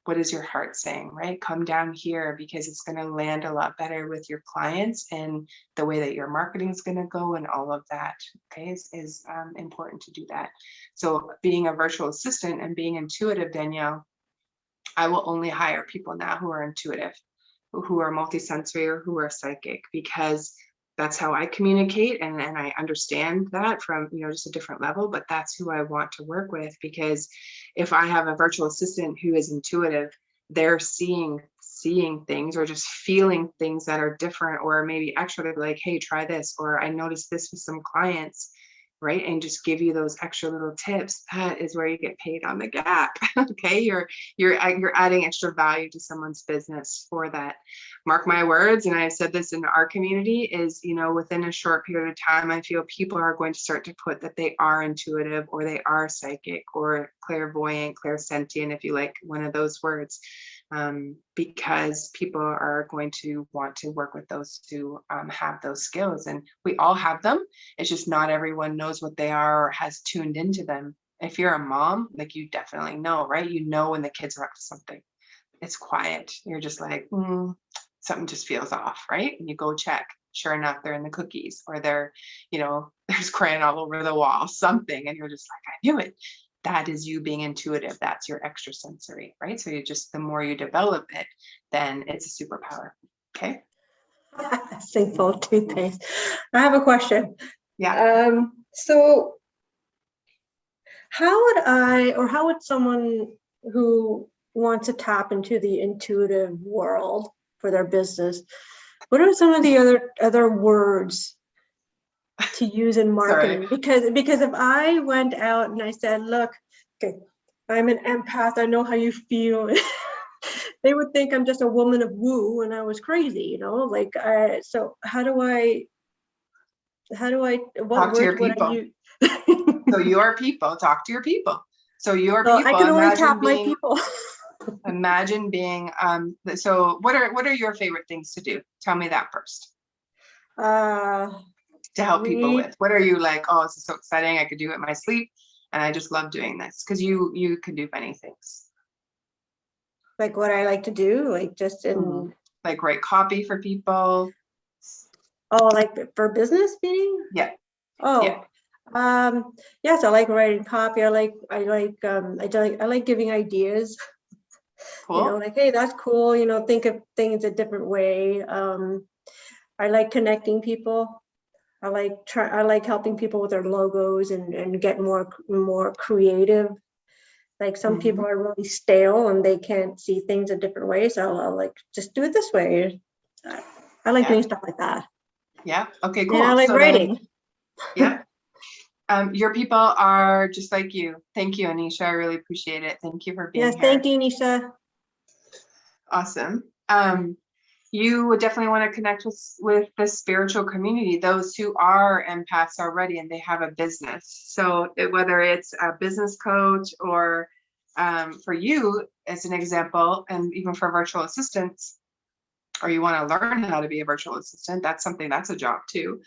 What is your heart saying, right? Come down here, because it's going to land a lot better with your clients, and the way that your marketing is going to go and all of that, okay, is important to do that. So being a virtual assistant and being intuitive, Danielle, I will only hire people now who are intuitive, who are multisensory, or who are psychic, because that's how I communicate, and I understand that from just a different level. But that's who I want to work with, because if I have a virtual assistant who is intuitive, they're seeing things, or just feeling things that are different, or maybe extra, like, hey, try this, or I noticed this with some clients, right? And just give you those extra little tips. That is where you get paid on the gap. Okay, you're adding extra value to someone's business for that. Mark my words, and I've said this in our community, is within a short period of time, I feel people are going to start to put that they are intuitive, or they are psychic, or clairvoyant, clairsentient, if you like one of those words, because people are going to want to work with those who have those skills, and we all have them. It's just not everyone knows what they are or has tuned into them. If you're a mom, like, you definitely know, right? When the kids are up to something. It's quiet. You're just like, something just feels off, right? And you go check. sure enough, they're in the cookies, or they're, there's crayon all over the wall, something, and you're just like, I knew it. That is you being intuitive. That's your extrasensory, right? So the more you develop it, then it's a superpower. Okay. Simple toothpaste. I have a question. Yeah. So how would someone who wants to tap into the intuitive world for their business, what are some of the other words to use in marketing? Because if I went out and I said, look, okay, I'm an empath, I know how you feel, they would think I'm just a woman of woo and I was crazy, like, so what Talk to your words would I people. use? So your people, talk to your people. So your So people, I can only tap my people. Imagine being, so what are your favorite things to do? Tell me that first. To help people with. What are you like, oh, this is so exciting, I could do it in my sleep, and I just love doing this? Because you can do many things. Like what I like to do, like just in like write copy for people. Oh, like for business meeting? Yeah. Oh, yeah. Yes, I like writing copy. I like giving ideas. Cool. Like, hey, that's cool. Think of things a different way. I like connecting people. I like helping people with their logos and get more creative. Like some people are really stale and they can't see things a different way. So I'll like, just do it this way. I like doing stuff like that. Yeah. Okay, cool. And I like writing. Yeah. Your people are just like you. Thank you, Anisha. I really appreciate it. Thank you for being here. Yes, thank you, Anisha. Awesome. You would definitely want to connect with the spiritual community, those who are empaths already and they have a business. So whether it's a business coach or for you, as an example, and even for virtual assistants, or you want to learn how to be a virtual assistant, that's a job too.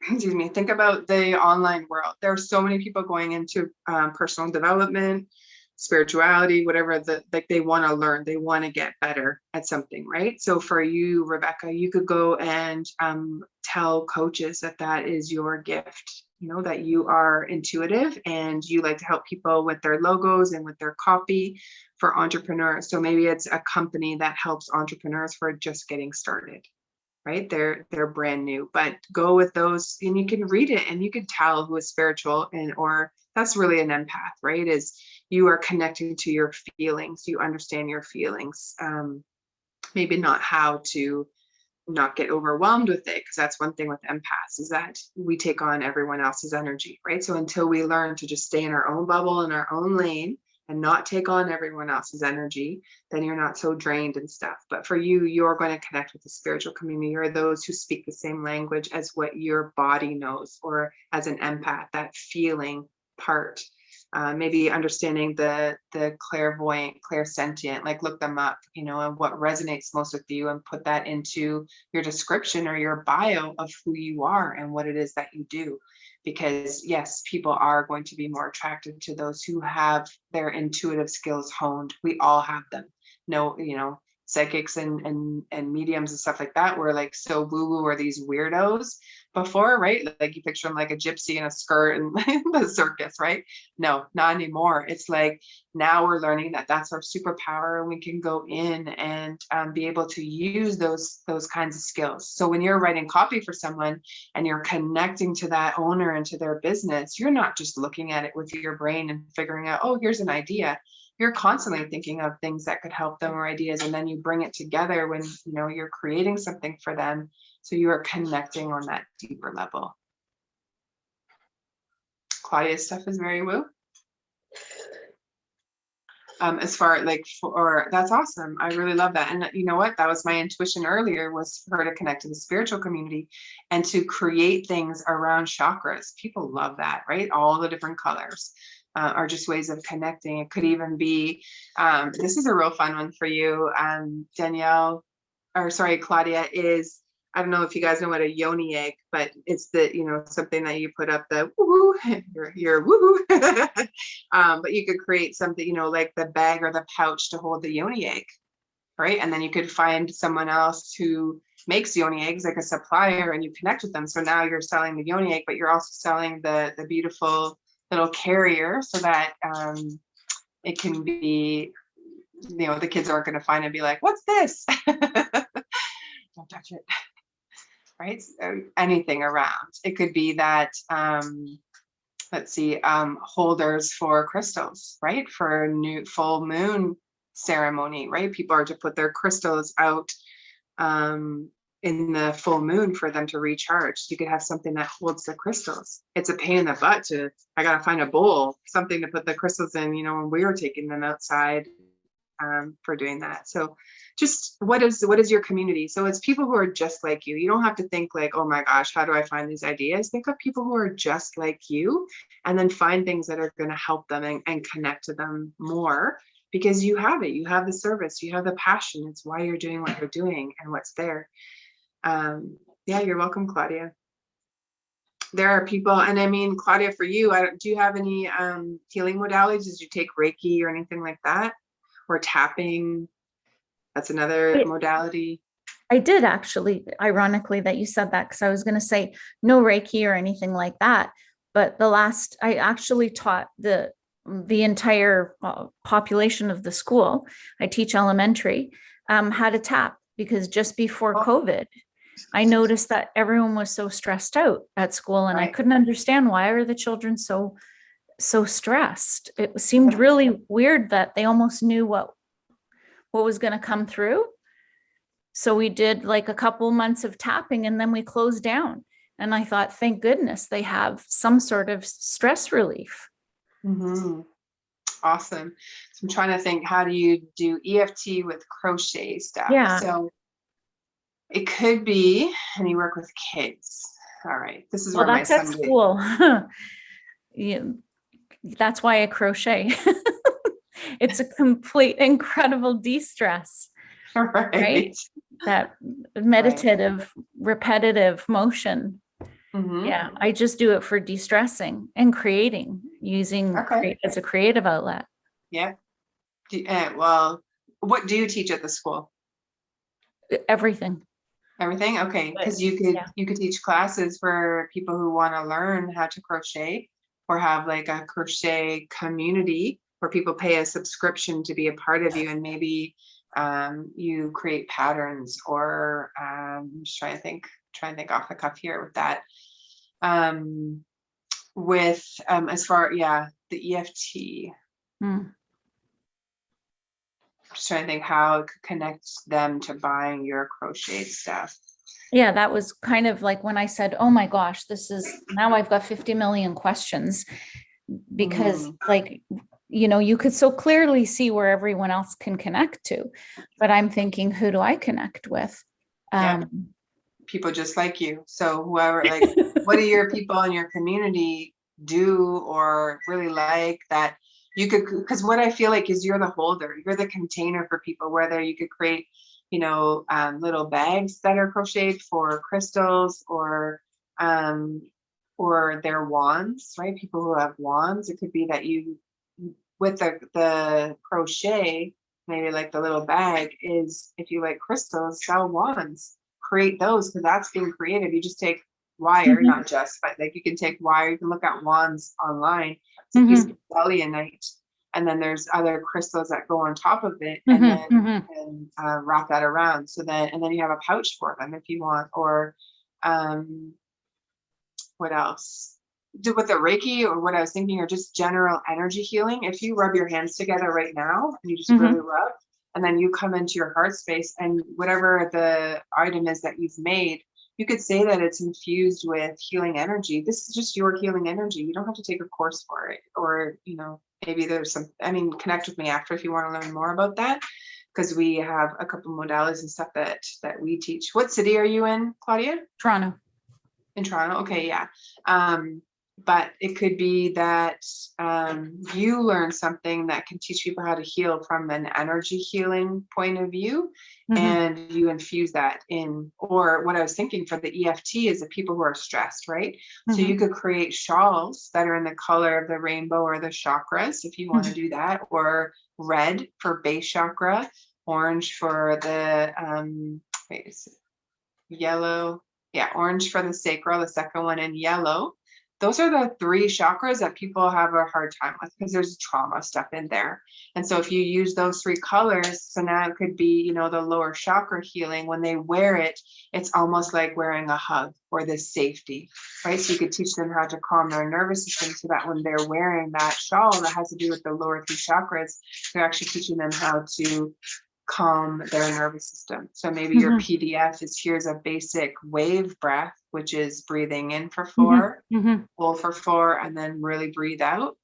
Excuse me. Think about the online world. There are so many people going into personal development, spirituality, whatever, they want to learn, they want to get better at something, right? So for you, Rebecca, you could go and tell coaches that is your gift, that you are intuitive and you like to help people with their logos and with their copy for entrepreneurs. So maybe it's a company that helps entrepreneurs for just getting started, right? They're brand new, but go with those and you can read it and you can tell who is spiritual or that's really an empath, right? Is you are connecting to your feelings, you understand your feelings, maybe not how to not get overwhelmed with it, because that's one thing with empaths is that we take on everyone else's energy, right? So until we learn to just stay in our own bubble, in our own lane, and not take on everyone else's energy, then you're not so drained and stuff. But for you, you're going to connect with the spiritual community or those who speak the same language as what your body knows, or as an empath, that feeling part. Maybe understanding the clairvoyant, clairsentient, like look them up, and what resonates most with you and put that into your description or your bio of who you are and what it is that you do. Because yes, people are going to be more attracted to those who have their intuitive skills honed. We all have them. No, psychics and mediums and stuff like that were like so woo-woo, or these weirdos before, right? Like you picture them like a gypsy in a skirt and the circus, right? No, not anymore. It's like now we're learning that that's our superpower and we can go in and be able to use those kinds of skills. So when you're writing copy for someone and you're connecting to that owner and to their business, you're not just looking at it with your brain and figuring out, oh, here's an idea. You're constantly thinking of things that could help them or ideas, and then you bring it together when you're creating something for them. So you are connecting on that deeper level. Claudia's stuff is very woo. As far that's awesome. I really love that. And you know what? That was my intuition earlier, was for her to connect to the spiritual community and to create things around chakras. People love that, right? All the different colors. Are just ways of connecting. It could even be, this is a real fun one for you, Claudia, is, I don't know if you guys know what a yoni egg, but it's something that you put up the woo, your woo, but you could create something, like the bag or the pouch to hold the yoni egg, right? And then you could find someone else who makes yoni eggs, like a supplier, and you connect with them. So now you're selling the yoni egg, but you're also selling the beautiful little carrier, so that it can be, the kids aren't going to find it and be like, what's this? Don't touch it. Right? So anything around. It could be that, let's see, holders for crystals, right? For new full moon ceremony, right? People are to put their crystals out in the full moon for them to recharge. You could have something that holds the crystals. It's a pain in the butt I got to find a bowl, something to put the crystals in, when we were taking them outside for doing that. So just what is your community? So it's people who are just like you. You don't have to think like, oh my gosh, how do I find these ideas? Think of people who are just like you, and then find things that are going to help them and connect to them more, because you have it. You have the service, you have the passion. It's why you're doing what you're doing and what's there. Yeah, you're welcome, Claudia. There are people, and I mean, Claudia, for you, do you have any healing modalities? Did you take Reiki or anything like that? Or tapping? That's another modality. I did, actually, ironically that you said that, because I was going to say no Reiki or anything like that. But I actually taught the entire population of the school. I teach elementary, how to tap, because just before COVID, I noticed that everyone was so stressed out at school, and I couldn't understand, why are the children so stressed? It seemed really weird that they almost knew what was going to come through. So we did like a couple months of tapping, and then we closed down. And I thought, thank goodness they have some sort of stress relief. Mm-hmm. Awesome. So I'm trying to think, how do you do EFT with crochet stuff? Yeah. So it could be, and you work with kids. All right. This is where that's my at school. Yeah, that's why I crochet. It's a complete, incredible de-stress. Right? That meditative, repetitive motion. Mm-hmm. Yeah, I just do it for de-stressing and creating, using as a creative outlet. Yeah. Well, what do you teach at the school? Everything. Everything? Okay. Because you could teach classes for people who want to learn how to crochet, or have like a crochet community where people pay a subscription to be a part of you, and maybe you create patterns, or I'm just trying to think off the cuff here with that. As far, the EFT. Just trying to think how it could connect them to buying your crocheted stuff. Yeah, that was kind of like when I said, oh my gosh, now I've got 50 million questions, because you could so clearly see where everyone else can connect to, but I'm thinking, who do I connect with? People just like you. So whoever, like, what do your people in your community do or really like that you could, because what I feel like is you're the holder, you're the container for people, whether you could create, little bags that are crocheted for crystals, or their wands, right? People who have wands. It could be that you, with the crochet, maybe like the little bag is, if you like crystals, sell wands, create those, because that's being creative. You just take wire, not just, but like you can take wire, you can look at wands online. It's a piece of selenite, and then there's other crystals that go on top of it, and then wrap that around. So then, and then you have a pouch for them if you want, or what else? Do with the Reiki, or what I was thinking, or just general energy healing. If you rub your hands together right now, and you just really rub, and then you come into your heart space, and whatever the item is that you've made, you could say that it's infused with healing energy. This is just your healing energy. You don't have to take a course for it, or maybe there's connect with me after if you want to learn more about that, because we have a couple modalities and stuff that we teach. What city are you in, Claudia? Toronto. In Toronto. Okay. Yeah. But it could be that you learn something that can teach people how to heal from an energy healing point of view, and you infuse that in. Or what I was thinking for the EFT is the people who are stressed, right? So you could create shawls that are in the color of the rainbow or the chakras, if you want to do that, or red for base chakra, orange for the, wait, is it yellow? Yeah, orange for the sacral, the second one in yellow. Those are the 3 chakras that people have a hard time with because there's trauma stuff in there. And so if you use those 3 colors, so now it could be, you know, the lower chakra healing. When they wear it, it's almost like wearing a hug or this safety, right? So you could teach them how to calm their nervous system so that when they're wearing that shawl that has to do with the lower 3 chakras, you're actually teaching them how to calm their nervous system. So maybe your PDF is, here's a basic wave breath, which is breathing in for 4, hold for 4, and then really breathe out.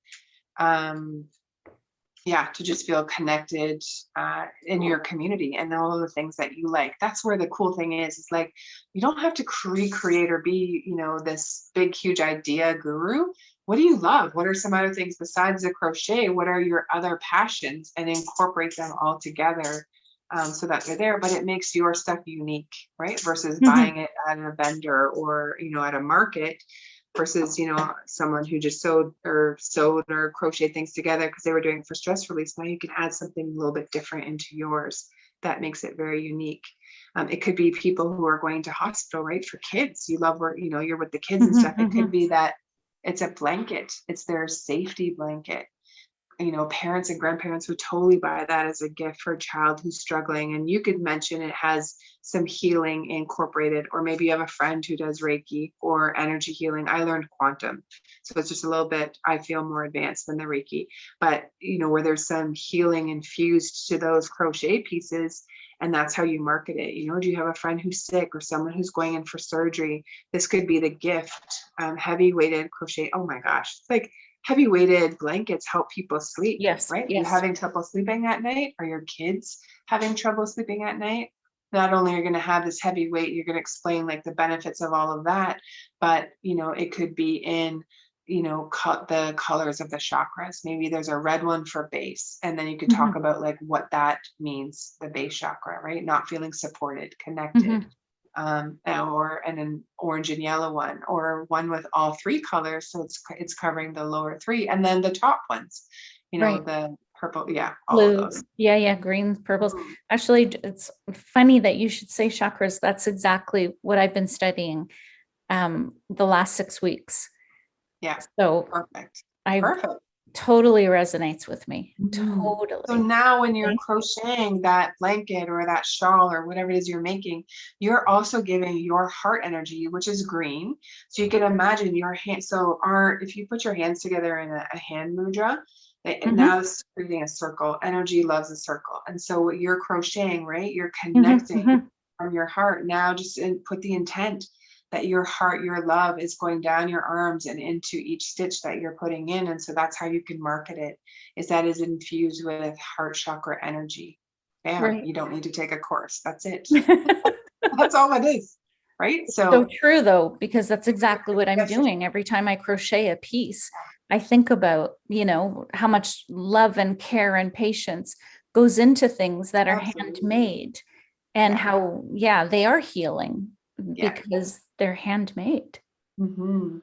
Yeah, to just feel connected in your community and all of the things that you like. That's where the cool thing is like, you don't have to recreate or be, you know, this big, huge idea guru. What do you love? What are some other things besides the crochet? What are your other passions? And incorporate them all together so that they're there, but it makes your stuff unique, right? Versus buying it at a vendor or, you know, at a market versus, you know, someone who just sewed or crocheted things together because they were doing it for stress release. Now you can add something a little bit different into yours that makes it very unique. It could be people who are going to hospital, right? For kids, you love where, you know, you're with the kids and stuff. It could be that it's a blanket. It's their safety blanket. You know, parents and grandparents would totally buy that as a gift for a child who's struggling. And you could mention it has some healing incorporated, or maybe you have a friend who does Reiki or energy healing. I learned quantum, so it's just a little bit, I feel more advanced than the Reiki, but you know, where there's some healing infused to those crochet pieces. And that's how you market it. You know, do you have a friend who's sick or someone who's going in for surgery? This could be the gift. Heavy weighted crochet. Oh my gosh, it's like heavy weighted blankets help people sleep. Yes. Right. Yes. You having trouble sleeping at night, or your kids having trouble sleeping at night? Not only are you going to have this heavy weight, you're going to explain like the benefits of all of that, but you know, it could be in, you know, the colors of the chakras. Maybe there's a red one for base, and then you could talk about like what that means, the base chakra, right? Not feeling supported, connected. Or an orange and yellow one, or one with all 3 colors, so it's covering the lower 3, and then the top ones, you know, the purple, all Blue, of those. greens, purples. Actually, it's funny that you should say chakras. That's exactly what I've been studying the last 6 weeks. Yeah. So Perfect. Perfect. Totally resonates with me. Totally. So now when you're crocheting that blanket or that shawl or whatever it is you're making, you're also giving your heart energy, which is green. So you can imagine your hand. So if you put your hands together in a hand mudra, now it's creating a circle. Energy loves a circle. And so what you're crocheting, right? You're connecting from your heart. Now just put the intent that your heart, your love is going down your arms and into each stitch that you're putting in. And so that's how you can market it, is that is infused with heart chakra energy. Bam, you don't need to take a course. That's it. That's all it is. Right. So true though, because that's exactly what I'm doing. Every time I crochet a piece, I think about, you know, how much love and care and patience goes into things that are handmade, and how, they are healing because they're handmade. And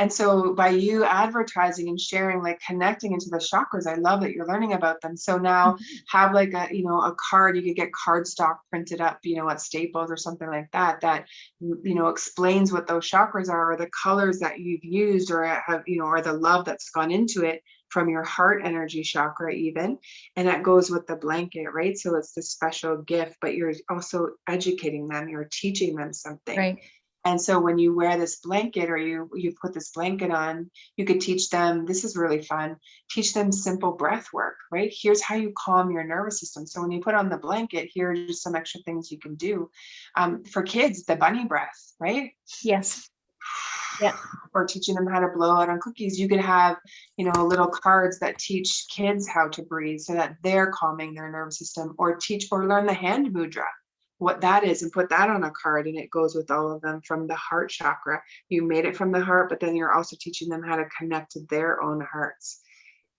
so by you advertising and sharing, like connecting into the chakras, I love that you're learning about them. So now have like a, you know, a card, you could get cardstock printed up, you know, at Staples or something like that, that, you know, explains what those chakras are, or the colors that you've used, or have, you know, or the love that's gone into it from your heart energy chakra even. And that goes with the blanket, right? So it's this special gift, but you're also educating them, you're teaching them something. Right. And so when you wear this blanket, or you put this blanket on, you could teach them, this is really fun, teach them simple breath work, right? Here's how you calm your nervous system. So when you put on the blanket, here are just some extra things you can do. For kids, the bunny breath, right? Yes. Yeah. Or teaching them how to blow out on cookies. You could have, you know, little cards that teach kids how to breathe so that they're calming their nervous system, or learn the hand mudra, what that is, and put that on a card, and it goes with all of them from the heart chakra. You made it from the heart, but then you're also teaching them how to connect to their own hearts.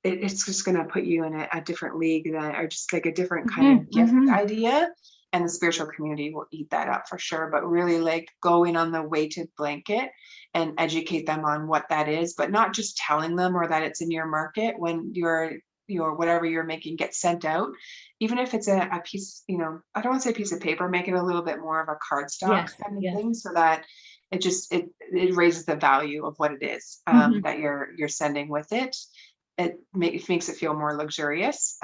It's just going to put you in a different league, or just like a different kind of gift idea. And the spiritual community will eat that up for sure, but really like go in on the weighted blanket and educate them on what that is, but not just telling them or that it's in your market. When you're your whatever you're making gets sent out, even if it's a piece, I don't want to say a piece of paper, make it a little bit more of a cardstock Yes, kind of yes. thing, so that it raises the value of what it is that you're sending with it. It makes it feel more luxurious,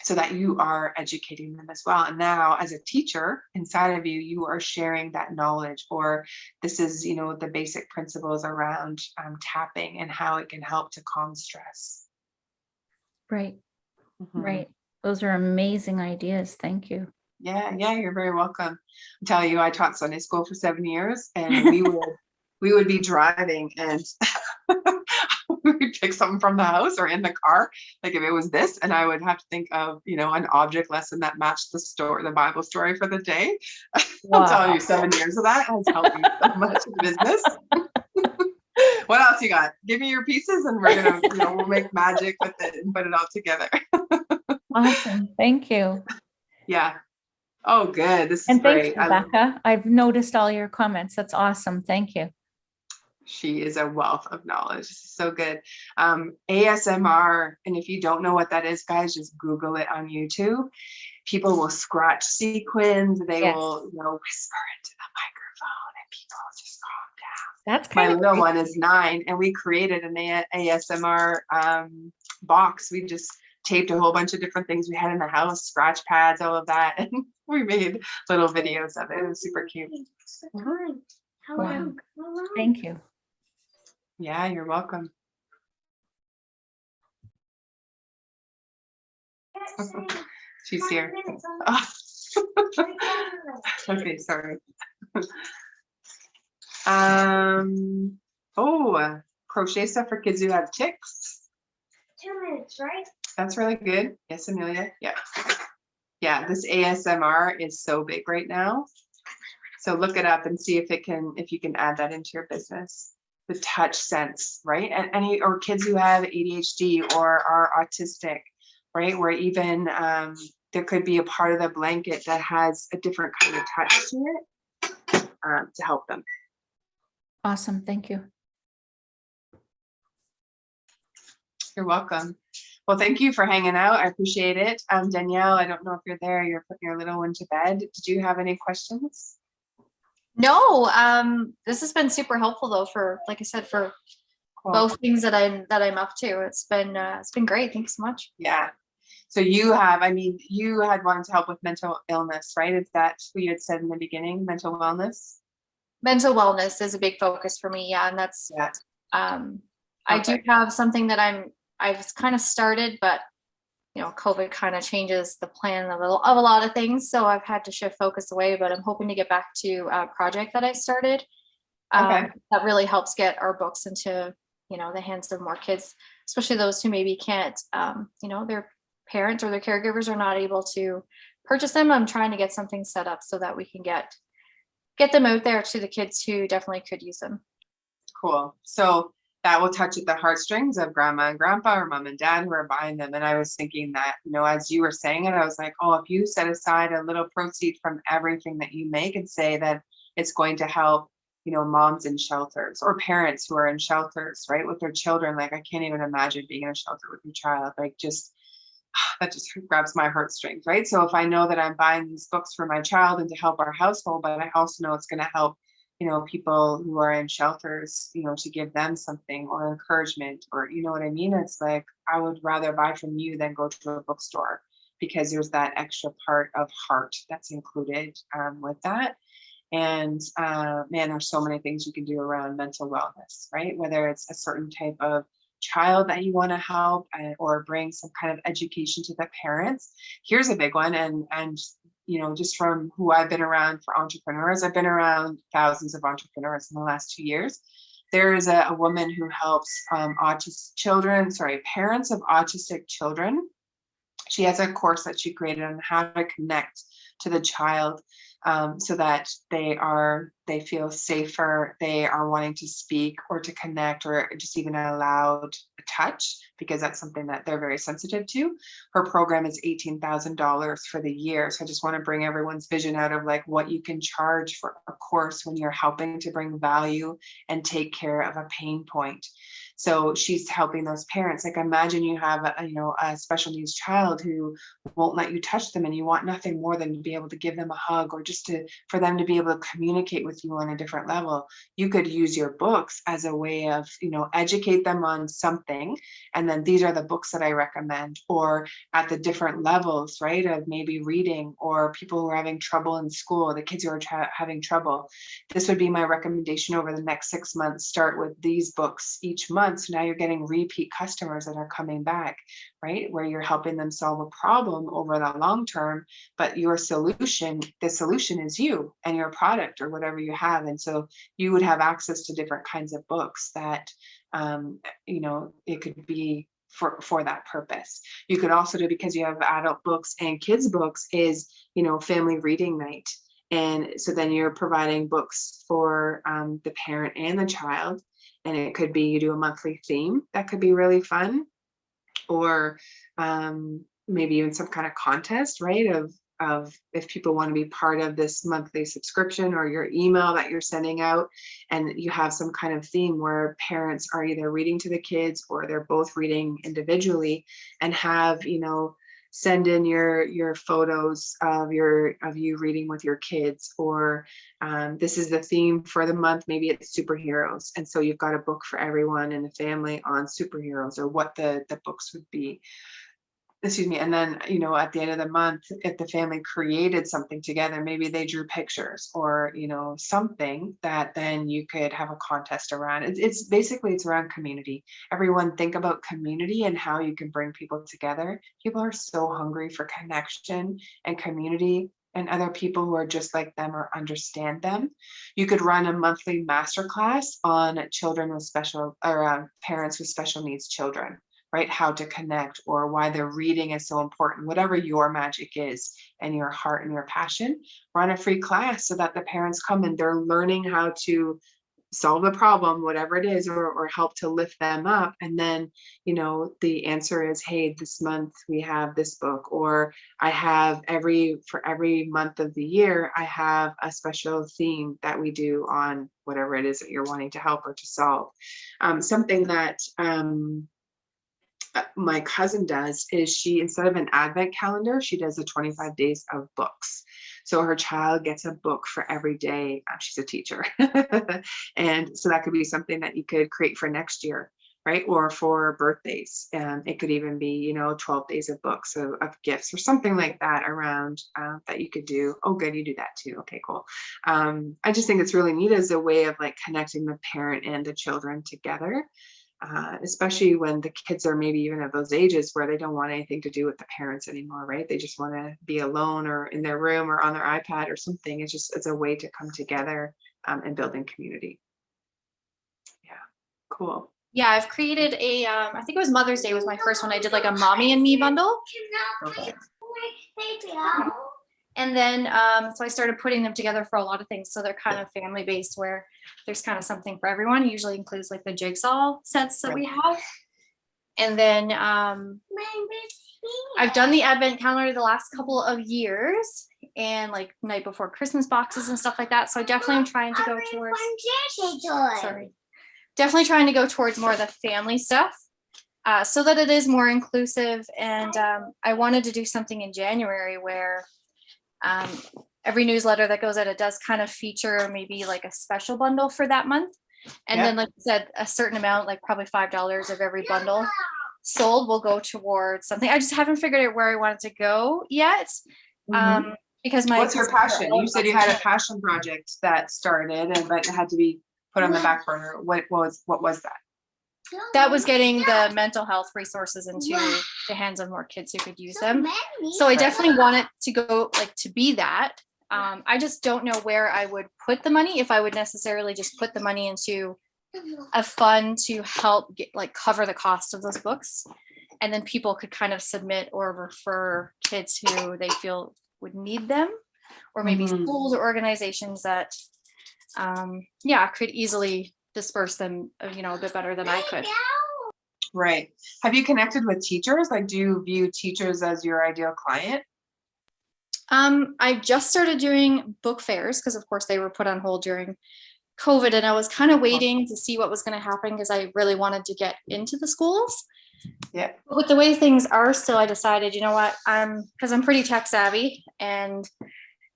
so that you are educating them as well. And now as a teacher inside of you, you are sharing that knowledge, or this is, the basic principles around tapping and how it can help to calm stress. Right. Right. Those are amazing ideas. Thank you. Yeah, you're very welcome. I'm telling you, I taught Sunday school for 7 years, and we would be driving and we would pick something from the house or in the car, like if it was this, and I would have to think of, an object lesson that matched the Bible story for the day. Wow. I'm telling you, 7 years of that has helped me so much in business. What else you got? Give me your pieces and we're gonna, we'll make magic with it and put it all together. Awesome. Thank you. Yeah. Oh, good. This is And thanks, great. Rebecca. I've noticed all your comments. That's awesome. Thank you. She is a wealth of knowledge. This is so good. ASMR, and if you don't know what that is, guys, just Google it on YouTube. People will scratch sequins. They will, whisper into the microphone, and people just calm down. That's kind My of little great. one is 9, and we created an ASMR box. We just taped a whole bunch of different things we had in the house, scratch pads, all of that, and we made little videos of it. It was super cute. Wow. Thank you. Yeah, you're welcome. She's here. Oh. Okay, sorry. Crochet stuff for kids who have tics. 2 minutes, right? That's really good. Yes, Amelia. Yeah, this ASMR is so big right now. So look it up and see if you can add that into your business. The touch sense, right? And or kids who have ADHD or are autistic, right? Where even there could be a part of the blanket that has a different kind of touch to it to help them. Awesome. Thank you. You're welcome. Well, thank you for hanging out. I appreciate it. Danielle, I don't know if you're there. You're putting your little one to bed. Did you have any questions? No, this has been super helpful though, for, like I said, for Cool. both things that I'm up to. It's been great. Thanks so much. Yeah. So you had wanted to help with mental illness, right? Is that what you had said in the beginning, mental wellness? Mental wellness is a big focus for me. Yeah. And that's, I do have something that I've kind of started, but COVID kind of changes the plan of a lot of things. So I've had to shift focus away, but I'm hoping to get back to a project that I started that really helps get our books into, the hands of more kids, especially those who maybe can't, their parents or their caregivers are not able to purchase them. I'm trying to get something set up so that we can get them out there to the kids who definitely could use them. Cool. So that will touch at the heartstrings of grandma and grandpa or mom and dad who are buying them. And I was thinking that, as you were saying it, I was like, oh, if you set aside a little proceed from everything that you make and say that it's going to help, moms in shelters or parents who are in shelters, right, with their children. Like, I can't even imagine being in a shelter with your child. Like, that just grabs my heartstrings, right? So if I know that I'm buying these books for my child and to help our household, but I also know it's going to help people who are in shelters, to give them something or encouragement, or, what I mean? It's like, I would rather buy from you than go to a bookstore, because there's that extra part of heart that's included with that. And man, there's so many things you can do around mental wellness, right? Whether it's a certain type of child that you want to help or bring some kind of education to the parents. Here's a big one. And just from who I've been around for entrepreneurs, I've been around thousands of entrepreneurs in the last 2 years. There is a woman who helps parents of autistic children. She has a course that she created on how to connect to the child so that they feel safer, they are wanting to speak or to connect or just even allowed touch, because that's something that they're very sensitive to. Her program is $18,000 for the year. So I just want to bring everyone's vision out of like what you can charge for a course when you're helping to bring value and take care of a pain point. So she's helping those parents. Like imagine you have a special needs child who won't let you touch them, and you want nothing more than to be able to give them a hug, or just for them to be able to communicate with you on a different level. You could use your books as a way of, educate them on something. And then these are the books that I recommend, or at the different levels, right? Of maybe reading, or people who are having trouble in school, the kids who are having trouble. This would be my recommendation over the next 6 months. Start with these books each month. So now you're getting repeat customers that are coming back, right? Where you're helping them solve a problem over the long term, but the solution is you and your product or whatever you have. And so you would have access to different kinds of books that, it could be for that purpose. You could also do, because you have adult books and kids books, is, family reading night. And so then you're providing books for the parent and the child. And it could be you do a monthly theme that could be really fun, or maybe even some kind of contest, right? Of if people want to be part of this monthly subscription, or your email that you're sending out, and you have some kind of theme where parents are either reading to the kids or they're both reading individually, and have, send in your photos of you reading with your kids, or this is the theme for the month, maybe it's superheroes, and so you've got a book for everyone in the family on superheroes, or what the books would be. Excuse me. And then, at the end of the month, if the family created something together, maybe they drew pictures, or, something that then you could have a contest around. It's basically, it's around community. Everyone think about community and how you can bring people together. People are so hungry for connection and community, and other people who are just like them or understand them. You could run a monthly masterclass on children with parents with special needs children, right? How to connect, or why the reading is so important, whatever your magic is and your heart and your passion. Run a free class so that the parents come and they're learning how to solve the problem, whatever it is, or help to lift them up. And then, the answer is, hey, this month we have this book, or I have for every month of the year, I have a special theme that we do on whatever it is that you're wanting to help or to solve. Something that, my cousin does is, she, instead of an advent calendar, she does a 25 days of books. So her child gets a book for every day. She's a teacher. And so that could be something that you could create for next year, right? Or for birthdays. It could even be, 12 days of books of gifts, or something like that around that you could do. Oh, good. You do that too. Okay, cool. I just think it's really neat as a way of like connecting the parent and the children together. Especially when the kids are maybe even at those ages where they don't want anything to do with the parents anymore, right? They just want to be alone, or in their room, or on their iPad or something. It's a way to come together and building community. Yeah, cool. Yeah, I've created I think it was Mother's Day was my first one. I did like a mommy and me bundle. Okay. And then, so I started putting them together for a lot of things. So they're kind of family based, where there's kind of something for everyone. It usually includes like the jigsaw sets that we have. And then I've done the advent calendar the last couple of years, and like night before Christmas boxes and stuff like that. So I definitely am trying to go towards, definitely trying to go towards more of the family stuff. So that it is more inclusive. And I wanted to do something in January where every newsletter that goes out, it does kind of feature maybe like a special bundle for that month. And then, like I said, a certain amount, like probably $5 of every bundle sold will go towards something. I just haven't figured out where I wanted to go yet. Because what's your passion? You said you had a passion project that started, but it had to be put on the back burner. What was that? That was getting the mental health resources into the hands of more kids who could use them. So I definitely want it to go to be that. I just don't know where I would put the money, if I would necessarily just put the money into a fund to help cover the cost of those books. And then people could kind of submit or refer kids who they feel would need them, or maybe schools or organizations that, could easily disperse them, a bit better than I could. Right. Have you connected with teachers? Like, do you view teachers as your ideal client? I just started doing book fairs because, of course, they were put on hold during COVID, and I was kind of waiting to see what was going to happen because I really wanted to get into the schools. Yeah. But with the way things are still, I decided, you know what, because I'm pretty tech savvy and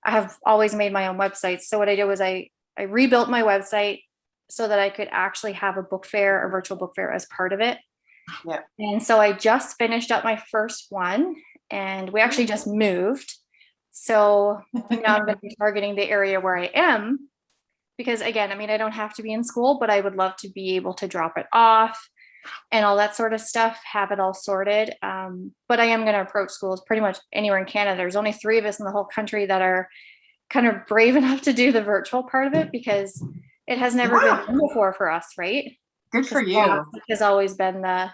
I have always made my own websites. So what I did was I rebuilt my website so that I could actually have a book fair, a virtual book fair as part of it. Yeah. And so I just finished up my first one, and we actually just moved. So now I'm going to be targeting the area where I am, because again, I mean, I don't have to be in school, but I would love to be able to drop it off and all that sort of stuff, have it all sorted. But I am going to approach schools pretty much anywhere in Canada. There's only 3 of us in the whole country that are kind of brave enough to do the virtual part of it, because it has never been done before for us, right? Good for you. It has always been the,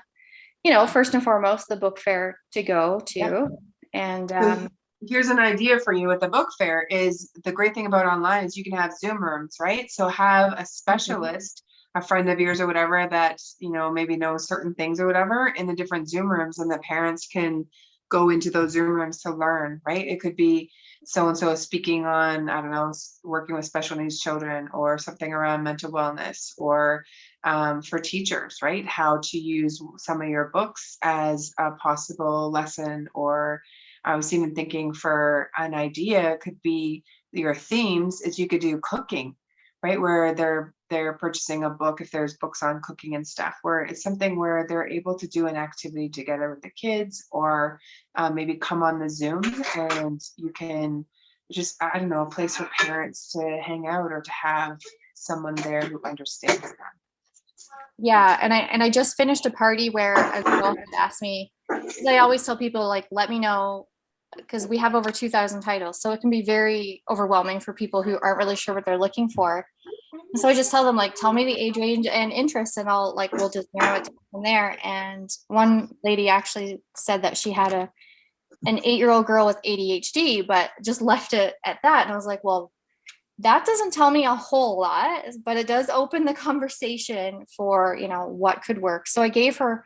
first and foremost, the book fair to go to. Yeah. And here's an idea for you with the book fair. Is the great thing about online is you can have Zoom rooms, right? So have a specialist, a friend of yours or whatever that, maybe knows certain things or whatever in the different Zoom rooms, and the parents can go into those Zoom rooms to learn, right? It could be so-and-so speaking on, I don't know, working with special needs children, or something around mental wellness, or for teachers, right? How to use some of your books as a possible lesson. Or I was even thinking for an idea could be your themes is you could do cooking, right? Where they're purchasing a book, if there's books on cooking and stuff, where it's something where they're able to do an activity together with the kids, or maybe come on the Zoom and you can just, I don't know, a place for parents to hang out or to have someone there who understands them. yeah, and I just finished a party where a girl had asked me, because I always tell people, like, let me know, because we have over 2,000 titles, so it can be very overwhelming for people who aren't really sure what they're looking for. And so I just tell them, like, tell me the age range and interest, and we'll just narrow it from there. And one lady actually said that she had an 8-year-old girl with ADHD, but just left it at that. And I was like, well, that doesn't tell me a whole lot, but it does open the conversation for, what could work. So I gave her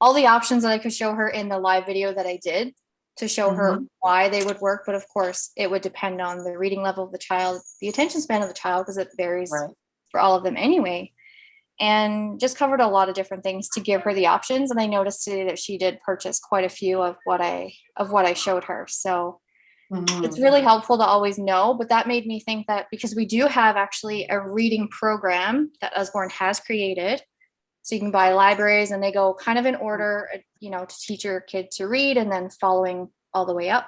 all the options that I could show her in the live video that I did to show her why they would work. But of course, it would depend on the reading level of the child, the attention span of the child, because it varies for all of them anyway. And just covered a lot of different things to give her the options. And I noticed today that she did purchase quite a few of what I showed her. So it's really helpful to always know. But that made me think that, because we do have actually a reading program that Usborne has created. So you can buy libraries, and they go kind of in order, to teach your kid to read, and then following all the way up.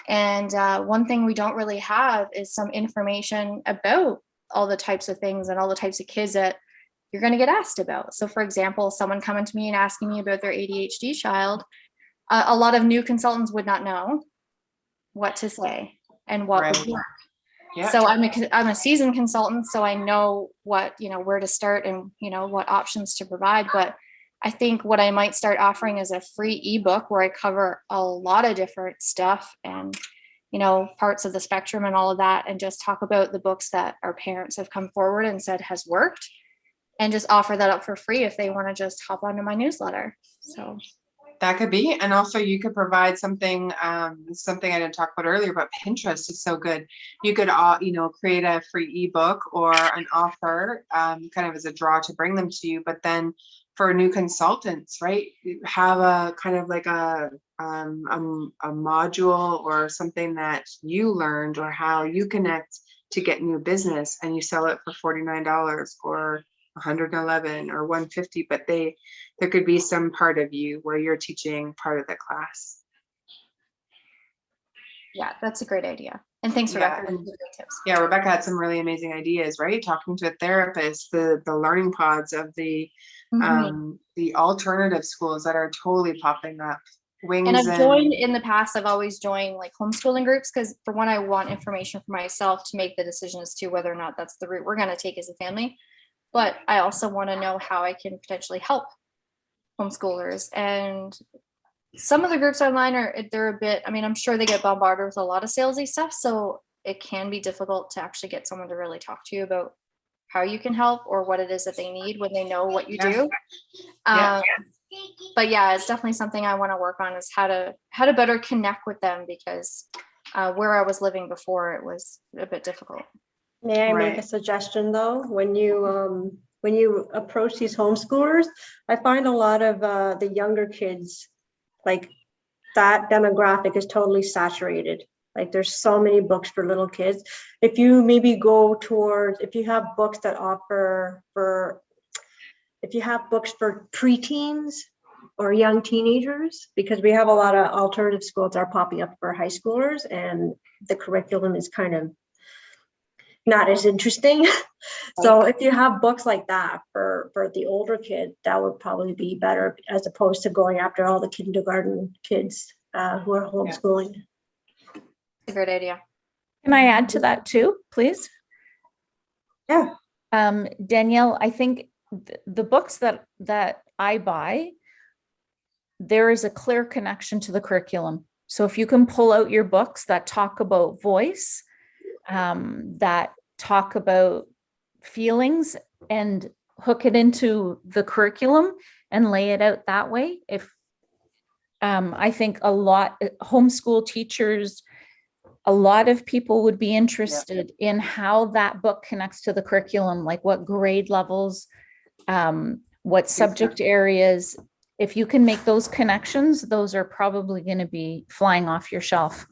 And one thing we don't really have is some information about all the types of things and all the types of kids that you're going to get asked about. So for example, someone coming to me and asking me about their ADHD child, a lot of new consultants would not know what to say and what would work. Yeah. So I'm a seasoned consultant, so I know what, where to start and, what options to provide. But I think what I might start offering is a free ebook where I cover a lot of different stuff and, parts of the spectrum and all of that, and just talk about the books that our parents have come forward and said has worked, and just offer that up for free if they want to just hop onto my newsletter. So that could be. And also you could provide something I didn't talk about earlier, but Pinterest is so good. You could create a free ebook or an offer kind of as a draw to bring them to you. But then for new consultants, right, have a kind of like a module or something that you learned, or how you connect to get new business, and you sell it for $49 or $111 or $150, but there could be some part of you where you're teaching part of the class. Yeah, that's a great idea. And thanks, Rebecca. For the great tips. Yeah, Rebecca had some really amazing ideas, right? Talking to a therapist, the learning pods of the alternative schools that are totally popping up. And I've joined in the past. I've always joined like homeschooling groups, because for one, I want information for myself to make the decision as to whether or not that's the route we're going to take as a family. But I also want to know how I can potentially help homeschoolers. And some of the groups online they're a bit, I'm sure they get bombarded with a lot of salesy stuff. So it can be difficult to actually get someone to really talk to you about how you can help or what it is that they need when they know what you do. But yeah, it's definitely something I want to work on, is how to better connect with them, because where I was living before, it was a bit difficult. May I make a Right. suggestion though? When you approach these homeschoolers, I find a lot of the younger kids, like that demographic is totally saturated. Like there's so many books for little kids. If you maybe go towards, if you have books that offer for, if you have books for preteens or young teenagers, because we have a lot of alternative schools that are popping up for high schoolers and the curriculum is kind of not as interesting. So if you have books like that for the older kid, that would probably be better as opposed to going after all the kindergarten kids who are homeschooling. A great idea. Can I add to that too, please? Yeah. Danielle, I think the books that I buy, there is a clear connection to the curriculum. So if you can pull out your books that talk about voice, that talk about feelings and hook it into the curriculum and lay it out that way. If I think a lot homeschool teachers, a lot of people would be interested in how that book connects to the curriculum, like what grade levels, what subject areas. If you can make those connections, those are probably going to be flying off your shelf.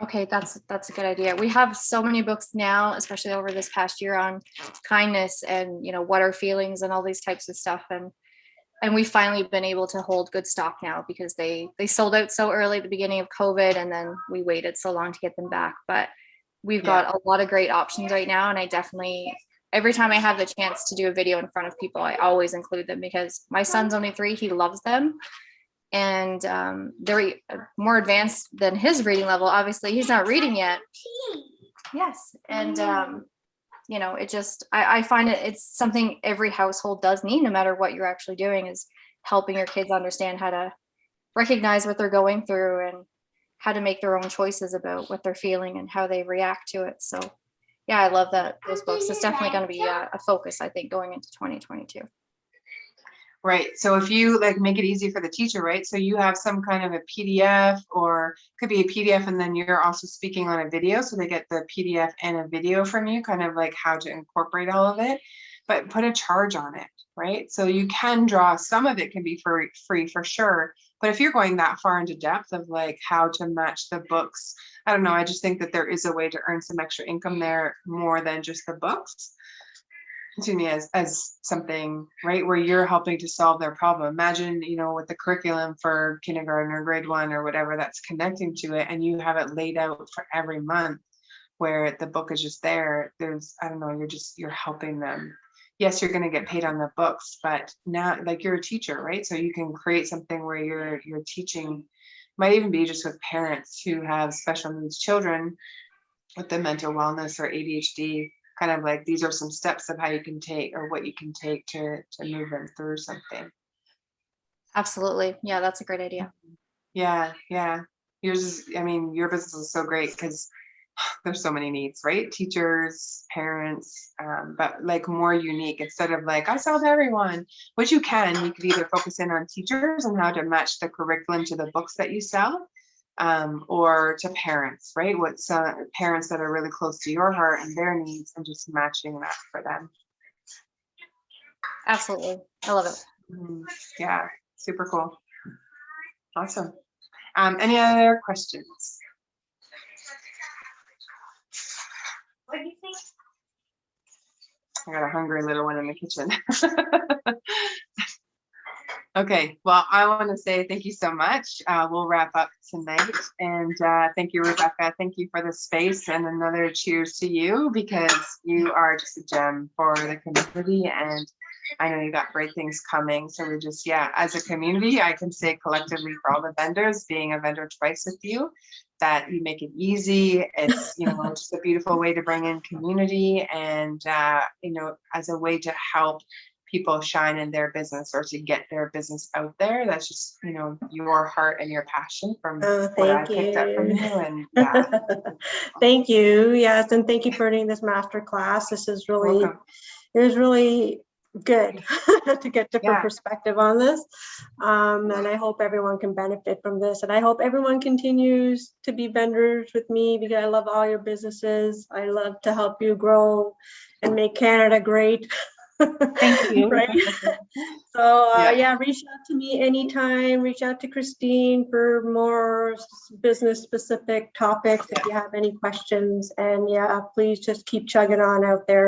Okay, that's a good idea. We have so many books now, especially over this past year, on kindness and, you know, what are feelings and all these types of stuff. And we've finally been able to hold good stock now because they sold out so early at the beginning of COVID, and then we waited so long to get them back. But we've got a lot of great options right now, and I definitely, every time I have the chance to do a video in front of people, I always include them because my son's only 3, he loves them. And they're more advanced than his reading level. Obviously, he's not reading yet. Yes. And, you know, it just, I find it's something every household does need, no matter what you're actually doing, is helping your kids understand how to recognize what they're going through and how to make their own choices about what they're feeling and how they react to it. So, yeah, I love those books. It's definitely going to be a focus, I think, going into 2022. Right. So if you like make it easy for the teacher, right? So you have some kind of a PDF, or could be a PDF and then you're also speaking on a video. So they get the PDF and a video from you, kind of like how to incorporate all of it, but put a charge on it, right? So you can draw, some of it can be free for sure. But if you're going that far into depth of like how to match the books, I don't know. I just think that there is a way to earn some extra income there more than just the books. To me as something, right, where you're helping to solve their problem. Imagine, you know, with the curriculum for kindergarten or grade 1 or whatever that's connecting to it, and you have it laid out for every month where the book is just there. There's, I don't know, you're helping them. Yes, you're going to get paid on the books, but now, like, you're a teacher, right? So you can create something where you're teaching, might even be just with parents who have special needs children with the mental wellness or ADHD. Kind of like, these are some steps of how you can take, or what you can take to move them through something. Absolutely. Yeah, that's a great idea. Yeah. Yours is, I mean, your business is so great because there's so many needs, right? Teachers, parents, but like more unique, instead of like, I sell to everyone, which you can. You could either focus in on teachers and how to match the curriculum to the books that you sell, or to parents, right? What's parents that are really close to your heart and their needs, and just matching that for them. Absolutely. I love it. Yeah, super cool. Awesome. Any other questions? What do you think? I got a hungry little one in the kitchen. Okay, well, I want to say thank you so much. We'll wrap up tonight, and thank you, Rebecca. Thank you for the space, and another cheers to you, because you are just a gem for the community, and I know you got great things coming. So we just, as a community, I can say collectively for all the vendors, being a vendor twice with you, that you make it easy. It's, you know, just a beautiful way to bring in community, and you know, as a way to help people shine in their business, or to get their business out there. That's just, you know, your heart and your passion from what I picked up from you. And thank you. Yes, and thank you for doing this master class. This is really, it was really good to get different Yeah. perspective on this. And I hope everyone can benefit from this. And I hope everyone continues to be vendors with me, because I love all your businesses. I love to help you grow and make Canada great. Thank you. Right. So Yeah. reach out to me anytime. Reach out to Christine for more business specific topics if you have any questions. And yeah, please just keep chugging on out there.